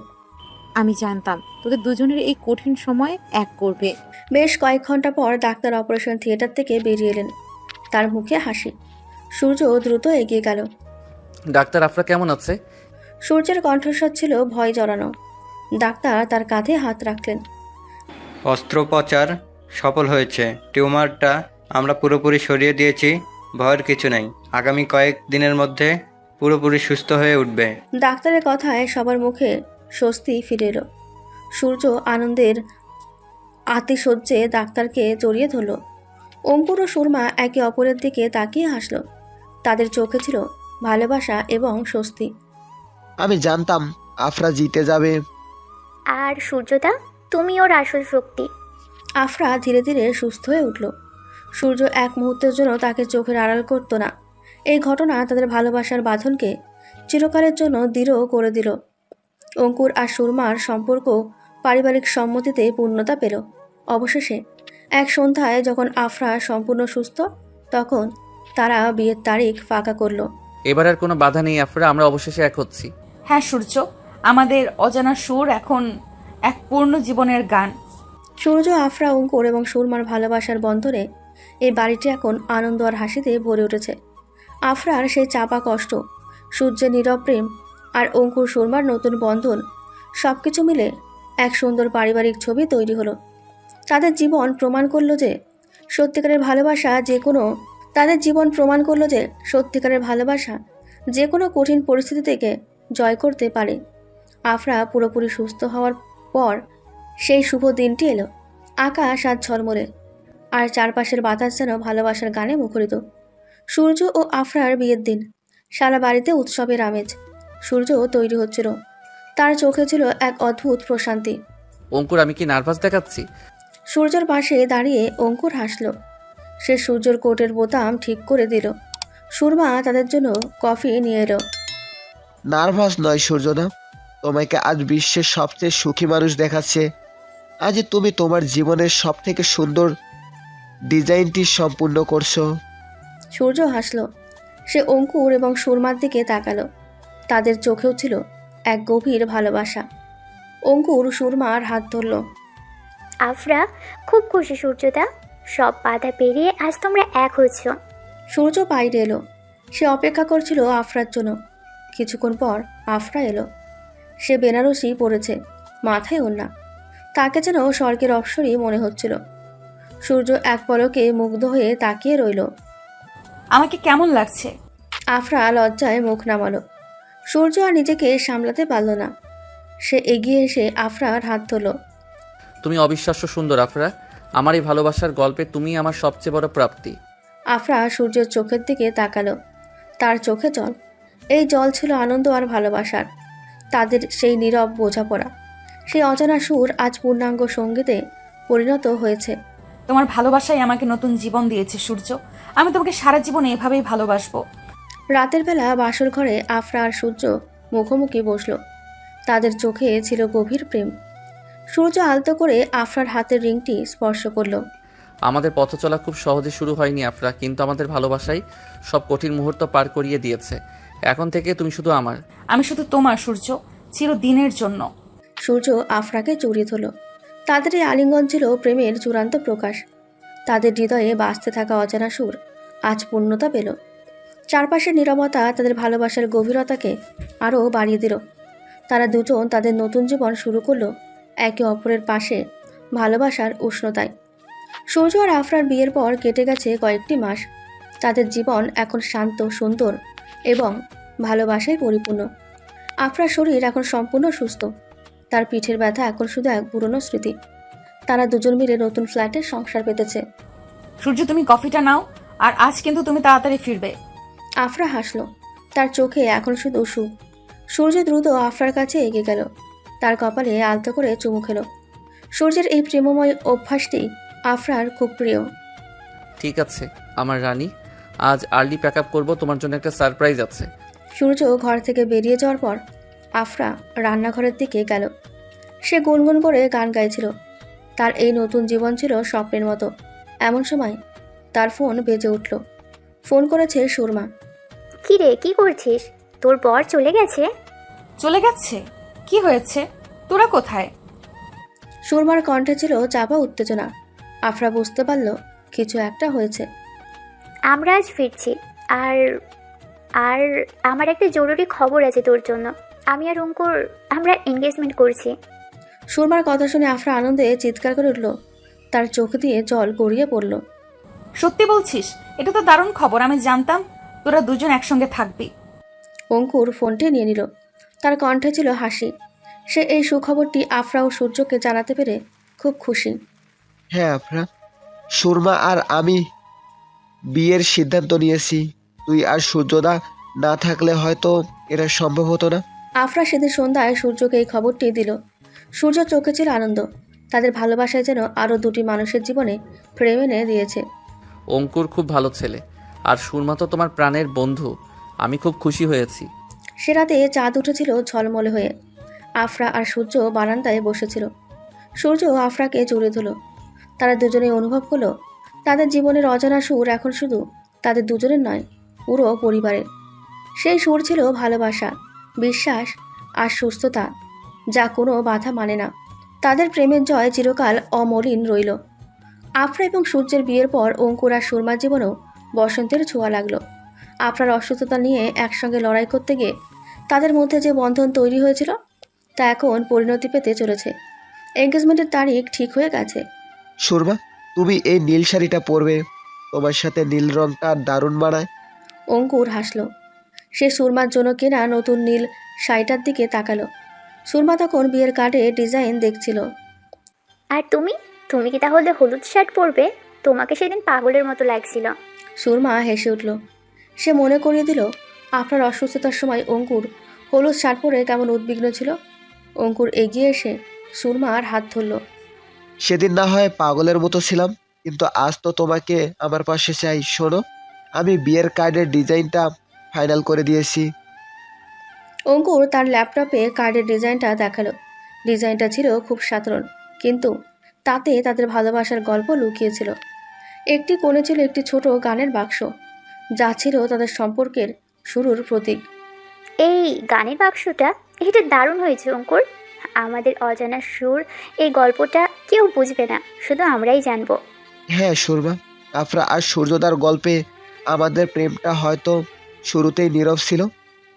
আমি জানতাম তোদের দুজনের এই কঠিন সময় এক করবে।
বেশ কয়েক ঘন্টা পর ডাক্তার অপারেশন থিয়েটার থেকে বেরিয়ে এলেন। তার মুখে হাসি। সূর্য দ্রুত এগিয়ে গেল।
ডাক্তার আফরা কেমন আছে?
সূর্যের কণ্ঠস্বর ছিল ভয় জড়ানো। ডাক্তার তার কাঁধে হাত রাখলেন।
অস্ত্রোপচার সফল হয়েছে। টিউমারটা আমরা পুরোপুরি সরিয়ে দিয়েছি। ভয়ের কিছু নেই। আগামী কয়েক দিনের মধ্যে পুরোপুরি সুস্থ হয়ে উঠবে।
ডাক্তারের কথায় সবার মুখে স্বস্তি ফিরে এলো। সূর্য আনন্দের আতিশয্যে ডাক্তারকে জড়িয়ে ধরল। অঙ্কুর ও সুরমা একে অপরের দিকে তাকিয়ে হাসল। তাদের চোখে ছিল ভালোবাসা এবং স্বস্তি।
আমি জানতাম আফরা জিতে যাবে।
আর সূর্যদা, তুমি ওর আসল শক্তি।
আফরা ধীরে ধীরে সুস্থ হয়ে উঠল। সূর্য এক মুহূর্তের জন্য তাকে চোখের আড়াল করত না। এই ঘটনা তাদের ভালোবাসার বাঁধনকে চিরকালের জন্য দৃঢ় করে দিল। অঙ্কুর আর সুরমার সম্পর্ক পারিবারিক সম্মতিতে পূর্ণতা পেল। অবশেষে এক সন্ধ্যায় যখন আফরা সম্পূর্ণ সুস্থ, তখন তারা বিয়ের তারিখ ফাঁকা করল।
এবার আর কোনো বাধা নেই আফরা, আমরা অবশেষে এক হচ্ছি।
হ্যাঁ সূর্য, আমাদের অজানা সুর এখন এক পূর্ণ জীবনের গান।
সূর্য, আফরা, অঙ্কুর এবং সুরমার ভালোবাসার বন্ধনে এই বাড়িটি এখন আনন্দ আর হাসিতে ভরে উঠেছে। আফরার সেই চাপা কষ্ট, সূর্যের নীরব প্রেম আর অঙ্কুর সুরমার নতুন বন্ধন, সব কিছু মিলে এক সুন্দর পারিবারিক ছবি তৈরি হলো। তাদের জীবন প্রমাণ করলো যে সত্যিকারের ভালোবাসা যে কোনো কঠিন পরিস্থিতি থেকে জয় করতে পারে। আফরা পুরোপুরি সুস্থ হওয়ার পর সেই শুভ দিনটি এলো। আকাশ আজ ঝলমলে, আর চারপাশের বাতাস যেন ভালোবাসার গানে মুখরিত। সূর্য ও আফরার বিয়ের দিন। সারা বাড়িতে উৎসবের আমেজ। সূর্য তৈরি হচ্ছিল। তার চোখে ছিল এক অদ্ভুত প্রশান্তি।
অঙ্কুর, আমি কি নার্ভাস দেখাচ্ছি?
সূর্যের পাশে দাঁড়িয়ে অঙ্কুর হাসল। সে সূর্যর কোটের বোতাম ঠিক করে দিল। সুরমা তাদের জন্য কফি নিয়ে এলো।
নার্ভাস নয় সূর্যদা, তোমাকে আজ বিশ্বের সবচেয়ে সুখী মানুষ দেখাচ্ছে। আজ তুমি তোমার জীবনের সব থেকে সুন্দর ডিজাইনটি সম্পূর্ণ করছো।
সূর্য হাসল। সে অঙ্কুর এবং সুরমার দিকে তাকালো। তাদের চোখেও ছিল এক গভীর ভালোবাসা। অঙ্কুর সুরমার হাত ধরল।
আফরা, খুব খুশি সূর্যদা। সব বাধা পেরিয়ে আজ তোমরা এক হয়েছ।
সূর্য বাইরে এলো। সে অপেক্ষা করছিল আফরার জন্য। কিছুক্ষণ পর আফরা এলো। সে বেনারসি পরেছে, মাথায় ওড়না। তাকে যেন স্বর্গের অপ্সরী মনে হচ্ছিল। সূর্য এক পলকে মুগ্ধ হয়ে তাকিয়ে রইল।
আমাকে কেমন লাগছে?
আফরা লজ্জায় মুখ নামালো। সূর্য আর নিজেকে সামলাতে পারল না। সে এগিয়ে এসে আফরার হাত ধরল।
তুমি অবিশ্বাস্য সুন্দর আফরা। আমার এই ভালোবাসার গল্পে তুমি আমার সবচেয়ে বড় প্রাপ্তি।
আফরা সূর্যের চোখের দিকে তাকালো। তার চোখে জল। এই জল ছিল আনন্দ আর ভালোবাসার। তাদের সেই নীরব বোঝাপড়া, সেই অজানা সুর আজ পূর্ণাঙ্গ সঙ্গীতে পরিণত হয়েছে।
তোমার ভালোবাসাই আমাকে নতুন জীবন দিয়েছে সূর্য। আমি তোমাকে সারা জীবন এভাবেই ভালোবাসবো।
রাতের বেলা বাসর ঘরে আফরা আর সূর্য মুখোমুখি বসল। তাদের চোখে ছিল গভীর প্রেম। সূর্য আলতো করে আফরার হাতের রিংটি স্পর্শ করল।
আমাদের পথ চলা খুব সহজে শুরু হয়নি আফরা, কিন্তু আমাদের ভালোবাসাই সব কঠিন মুহূর্ত পার করিয়ে দিয়েছে। এখন থেকে তুমি শুধু আমার।
আমি শুধু তোমার সূর্য, চিরদিনের জন্য।
সূর্য আফরাকে জড়িয়ে ধরল। তাদের এই আলিঙ্গন ছিল প্রেমের চূড়ান্ত প্রকাশ। তাদের হৃদয়ে বাজতে থাকা অজানা সুর আজ পূর্ণতা পেল। চারপাশের নীরবতা তাদের ভালোবাসার গভীরতাকে আরও বাড়িয়ে দিল। তারা দুজন তাদের নতুন জীবন শুরু করলো একে অপরের পাশে, ভালোবাসার উষ্ণতায়। সূর্য আর আফরার বিয়ের পর কেটে গেছে কয়েকটি মাস। তাদের জীবন এখন শান্ত, সুন্দর এবং ভালোবাসায় পরিপূর্ণ। আফরার শরীর এখন সম্পূর্ণ সুস্থ। তার পিঠের ব্যথা এখন শুধু এক পুরনো স্মৃতি। তারা দুজন মিলে নতুন ফ্ল্যাটে সংসার পেতেছে।
সূর্য, তুমি কফিটা নাও, আর আজ কিন্তু তুমি তাড়াতাড়ি ফিরবে।
আফরা হাসল। তার চোখে এখন শুধু সুখ। সূর্য দ্রুত আফরার কাছে এগিয়ে গেল। তার কপালে আলতো করে চুমু খেল। সূর্যের এই প্রেমময় অভ্যাসটি আফরার খুব প্রিয়।
ঠিক আছে আমার রানী, আজ আর্লি প্যাক আপ করবো, তোমার জন্য একটা সারপ্রাইজ আছে।
সূর্য ঘর থেকে বেরিয়ে যাওয়ার পর আফরা রান্নাঘরের দিকে গেল। সে গুনগুন করে গান গাইছিল। তার এই নতুন জীবন ছিল স্বপ্নের মতো। এমন সময় তার ফোন বেজে উঠল। ফোন করেছে সুরমা।
কি রে, কি করছিস? তোর বর চলে গেছে?
চলে গেছে? কি হয়েছে? তোরা কোথায়?
সুরমার কণ্ঠে ছিল চাপা উত্তেজনা। আফরা বুঝতে পারল কিছু একটা হয়েছে।
আমরা আজ ফিরছি। আর আর আমার একটা জরুরি খবর আছে তোর জন্য। আমি আর অঙ্কুর আমরা এনগেজমেন্ট করছি।
সুরমার কথা শুনে আফরা আনন্দে চিৎকার করে উঠল। তার চোখ দিয়ে জল গড়িয়ে পড়ল।
সত্যি বলছিস? এটা তো দারুণ খবর। আমি জানতাম তোরা দুজন একসঙ্গে থাকবি।
অঙ্কুর ফোনটি নিয়ে নিল। তার কণ্ঠে ছিল হাসি। সে এই সুখবরটি আফরা ও সূর্যকে জানাতে পেরে খুব খুশি।
হ্যাঁ আফরা, সুরমা আর আমি বিয়ের সিদ্ধান্ত নিয়েছি। তুই আর সূর্যদা না থাকলে হয়তো এটা সম্ভব হতো না।
আফরা সেদিন সন্ধ্যায় সূর্যকে এই খবরটি দিল। সূর্য চোখে ছিল আনন্দ। তাদের ভালোবাসায় যেন আরও দুটি মানুষের জীবনে প্রেম এনে দিয়েছে।
অঙ্কুর খুব ভালো ছেলে, আর সুরমা তো তোমার প্রাণের বন্ধু। আমি খুব খুশি হয়েছি।
সে রাতে চাঁদ উঠেছিল ঝলমলে হয়ে। আফরা আর সূর্য বারান্দায় বসেছিল। সূর্য আফরাকে জড়িয়ে ধরল। তারা দুজনেই অনুভব করলো তাদের জীবনের অজানা সুর এখন শুধু তাদের দুজনের নয়, পুরো পরিবারের। সেই সুর ছিল ভালোবাসা, বিশ্বাস আর সুস্থতা, যা কোনো বাধা মানে না। তাদের প্রেমের জয় চিরকাল অমলিন রইল। আফরা এবং সূর্যের বিয়ের পর অঙ্কুর আর সুরমার জীবনেও বসন্তের ছোঁয়া লাগলো। আফরার অসুস্থতা নিয়ে একসঙ্গে লড়াই করতে গিয়ে তাদের মধ্যে যে বন্ধন তৈরি হয়েছিল তা এখন পরিণতি পেতে চলেছে। এঙ্গেজমেন্টের তারিখ ঠিক হয়ে গেছে।
সুরমা, তুমি এই নীল শাড়িটা পরবে। তোমার সাথে নীল রংটা দারুণ মানায়।
অঙ্কুর হাসল। সে সুরমার জন্য কেনা নতুন নীল শাড়িটার দিকে তাকালো। সুরমা তখন বিয়ের কার্ডে ডিজাইন দেখছিল।
আর তুমি তুমি কি তাহলে হলুদ শার্ট পরবে? তোমাকে সেদিন পাগলের মতো লাগছিল।
সুরমা হেসে উঠল। সে মনে করিয়ে দিল আপনার অসুস্থতার সময় অঙ্কুর হলুদ শার্ট পরে কেমন উদ্বিগ্ন ছিল। অঙ্কুর এগিয়ে এসে সুরমার হাত ধরল।
সেদিন না হয় পাগলের মতো ছিলাম, কিন্তু আজ তো তোমাকে আমার পাশে চাই। শোনো, আমি বিয়ের কার্ডের ডিজাইনটা ফাইনাল করে দিয়েছি।
অঙ্কুর তার ল্যাপটপে কার্ডের ডিজাইনটা দেখালো। ডিজাইনটা ছিল খুব সাধারণ, কিন্তু তাতে তাদের ভালোবাসার গল্প লুকিয়েছিল। একটি কোণে ছিল একটি ছোট গানের বাক্স, যা ছিল তাদের সম্পর্কের শুরুর প্রতীক।
এই গানের বাক্সটা, এটা দারুণ হয়েছে অঙ্কুর। আমাদের অজানা সুর, এই গল্পটা কেউ বুঝবে না, শুধু আমরাই জানবো।
হ্যাঁ সুরমা, আফরা আর সূর্যদার গল্পে আমাদের প্রেমটা হয়তো শুরুতেই নীরব ছিল,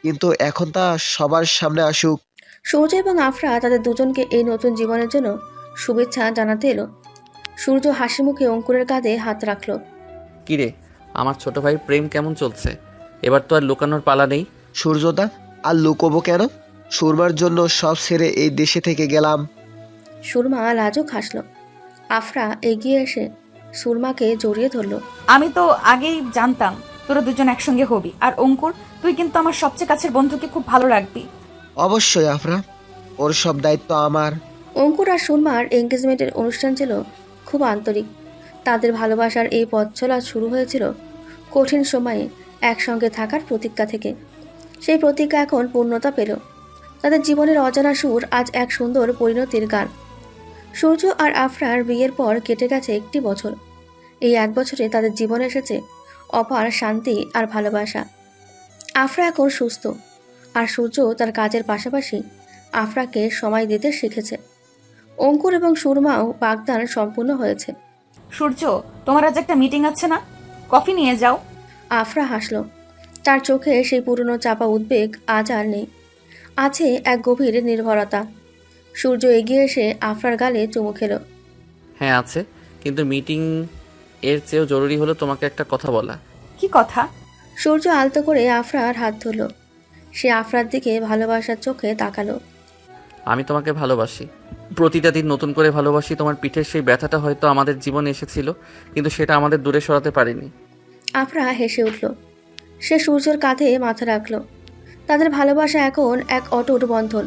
কিন্তু এখন তা সবার সামনে আসুক।
সূর্য এবং আফরা তাদের দুজনকে এই নতুন জীবনের জন্য শুভেচ্ছা জানাতে এলো। সূর্য হাসি মুখে অঙ্কুরের কাঁধে হাত রাখলো।
কিরে, আমার ছোট ভাই প্রেম কেমন চলছে? এবার তো আর লুকানোর পালা নেই।
সূর্যদা, আর লুকোবো কেন? সুরমার জন্য সব ছেড়ে এই দেশে থেকে গেলাম।
সুরমা লাজুক হাসল। আফরা এগিয়ে এসে সুরমাকে জড়িয়ে ধরল।
আমি তো আগেই জানতাম তোরা দুজন একসঙ্গে হবি। আর অঙ্কুর, তুই কিন্তু আমার সবচেয়ে কাছের বন্ধুকে খুব ভালো রাখবি।
অবশ্যই আফরা, ওর সব দায়িত্ব আমার।
অঙ্কুর আর সুরমার এঙ্গেজমেন্টের অনুষ্ঠান ছিল খুব আন্তরিক। তাদের ভালোবাসার এই পথ চলা শুরু হয়েছিল কঠিন সময়ে একসঙ্গে থাকার প্রতিজ্ঞা থেকে। সেই প্রতিজ্ঞা এখন পূর্ণতা পেল। তাদের জীবনের অজানা সুর আজ এক সুন্দর পরিণতির গান। সূর্য আর আফরার বিয়ের পর কেটে গেছে 1 বছর। এই 1 বছরে তাদের জীবনে এসেছে অপার শান্তি আর ভালোবাসা। আফরা এখন সুস্থ, আর সূর্য তার কাজের পাশাপাশি আফরাকে সময় দিতে শিখেছে। অঙ্কুর এবং সুরমাও বাগদান সম্পূর্ণ হয়েছে।
সূর্য, তোমার আজ একটা মিটিং আছে না? কফি নিয়ে যাও।
আফরা হাসল। তার চোখে সেই পুরনো চাপা উদ্বেগ আজ আর নেই, আছে এক গভীর নির্ভরতা। সূর্য এগিয়ে এসে আফরার গালে চুমু খেল।
হ্যাঁ আছে, কিন্তু মিটিং এর চেয়েও জরুরি হলো তোমাকে একটা কথা বলা।
কি কথা?
সূর্য আলতো করে আফরার হাত ধরল। সে আফরার দিকে ভালোবাসার চোখে তাকালো।
আমি তোমাকে ভালোবাসি, প্রতিটা দিন নতুন করে ভালোবাসি। তোমার পিঠের সেই ব্যথাটা হয়তো আমাদের জীবনে এসেছিল, কিন্তু সেটা আমাদের দূরে সরাতে পারিনি।
আফরা হেসে উঠল। সে সূর্যর কাঁধে মাথা রাখল। তাদের ভালোবাসা এখন এক অটুট বন্ধন।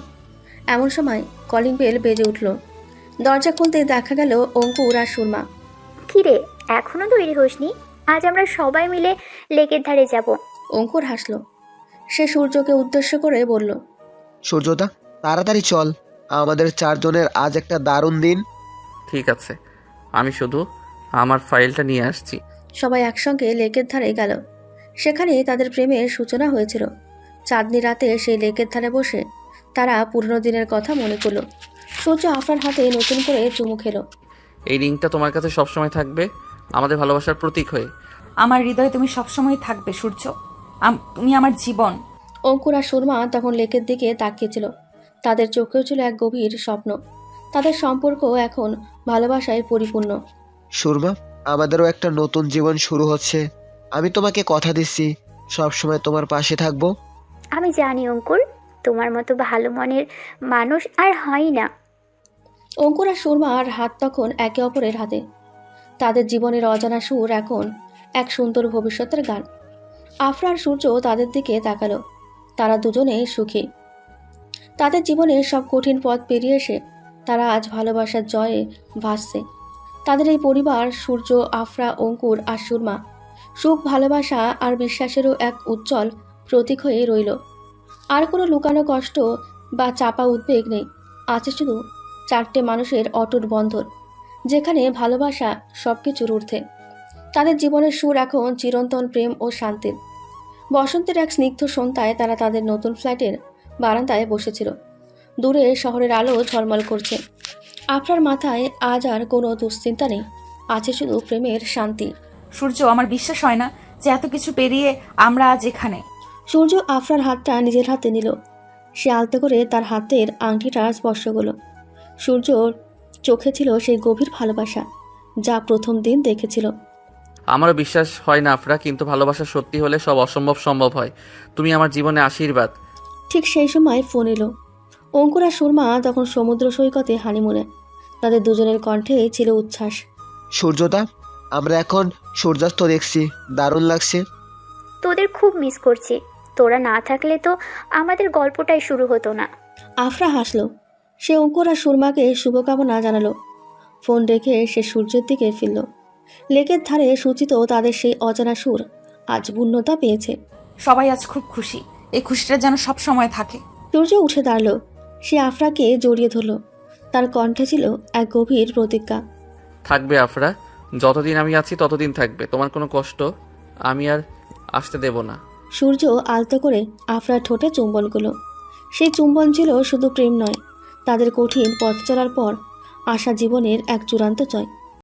এমন সময় কলিং বেল বেজে উঠল। দরজা খুলতেই দেখা গেল অঙ্কুর আর সুরমা।
কিরে, এখনো তৈরি হোসনি? আজ আমরা সবাই মিলে লেকের ধারে যাব।
অঙ্কুর হাসল। সে সূর্যকে উদ্দেশ্য করে বলল,
সূর্যদা, তাড়াতাড়ি চল, আমাদের 4 জনের আজ একটা দারুণ দিন।
ঠিক আছে, আমি শুধু আমার ফাইলটা নিয়ে আসছি।
সবাই একসঙ্গে লেকের ধারে গেল। সেখানে তাদের প্রেমের সূচনা হয়েছিল। চাঁদনি রাতে সেই লেকের ধারে বসে তারা পুরনো দিনের কথা মনে করল। সূর্য আফরার হাতে নতুন করে চুমু খেল।
এই রিংটা তোমার কাছে সবসময় থাকবে, আমাদের ভালোবাসার প্রতীক হয়ে।
আমার হৃদয়ে তুমি সবসময় থাকবে সূর্য। তুমি আমার জীবন।
অঙ্কুর আর সুরমা তখন লেকের দিকে তাকিয়েছিল। তাদের চোখেও ছিল এক গভীর স্বপ্ন। তাদের সম্পর্ক এখন ভালোবাসায় পরিপূর্ণ।
সুরমা, আমাদেরও একটা নতুন জীবন শুরু হচ্ছে। আমি তোমাকে কথা দিচ্ছি, সবসময় তোমার পাশে থাকবো।
আমি জানি অঙ্কুর, তোমার মতো ভালো মনের মানুষ আর হয় না।
অঙ্কুর আর সুরমার হাত তখন একে অপরের হাতে। তাদের জীবনের অজানা সুর এখন এক সুন্দর ভবিষ্যতের গান। আফরা আর সূর্য তাদের দিকে তাকালো। তারা দুজনেই সুখী। তাদের জীবনের সব কঠিন পথ পেরিয়ে এসে তারা আজ ভালোবাসার জয়ে ভাসছে। তাদের এই পরিবার সূর্য, আফরা, অঙ্কুর আর সুরমা সুখ, ভালোবাসা আর বিশ্বাসেরও এক উজ্জ্বল প্রতীক হয়ে রইল। আর কোনো লুকানো কষ্ট বা চাপা উদ্বেগ নেই। আছে শুধু 4টে মানুষের অটুট বন্ধন, যেখানে ভালোবাসা সব কিছুর ঊর্ধ্বে। তাদের জীবনের সুর এখন চিরন্তন প্রেম ও শান্তির। বসন্তের এক স্নিগ্ধ সন্ধ্যায় তারা তাদের নতুন ফ্ল্যাটের বারান্দায় বসেছিল। দূরে শহরের আলো ঝলমল করছে। আফরার মাথায় আজ আর কোনো দুশ্চিন্তা নেই, আছে শুধু প্রেমের শান্তি।
সূর্য, আমার বিশ্বাস হয় না যে এত কিছু পেরিয়ে আমরা আজ এখানে।
সূর্য আফরার হাতটা নিজের হাতে নিল। সে আলতো করে তার হাতের আংটিটা স্পর্শ করল। সূর্যর চোখে ছিল সেই গভীর ভালোবাসা, যা প্রথম দিন দেখেছিল।
আমারও বিশ্বাস হয় না আফরা, কিন্তু ভালোবাসা সত্যি হলে সব অসম্ভব সম্ভব হয়। তুমি আমার জীবনে আশীর্বাদ।
ঠিক সেই সময় ফোন এলো। অঙ্কুর আর সুরমা তখন সমুদ্র সৈকতে হানিমুনে। তাদের দুজনের কণ্ঠে ছিল উচ্ছ্বাস।
সূর্যদা, আমরা এখন সূর্যাস্ত দেখছি, দারুণ লাগছে।
তোদের খুব মিস করছি। তোরা না থাকলে তো আমাদের গল্পটাই শুরু হতো না।
আফরা হাসল। সে অঙ্কুর আর সুরমাকে শুভকামনা জানালো। ফোন রেখে সে সূর্যের দিকে ফিরল। লেকের ধারে সূচিত তাদের সেই অজানা সুর আজ পূর্ণতা পেয়েছে।
সবাই আজ খুব খুশি। এই খুশিটা যেন সব সময় থাকে।
সূর্য উঠে দাঁড়ালো। সে আফরাকে জড়িয়ে ধরল। তার কণ্ঠে ছিল এক গভীর প্রতিজ্ঞা।
থাকবে আফরা, যতদিন আমি আছি ততদিন থাকবে। তোমার কোনো কষ্ট আমি আর আসতে দেব না।
সূর্য আলতো করে আফরার ঠোঁটে চুম্বন করল। সেই চুম্বন ছিল শুধু প্রেম নয়, তাদের কঠিন পথ চলার পর আসা জীবনের এক চূড়ান্ত জয়।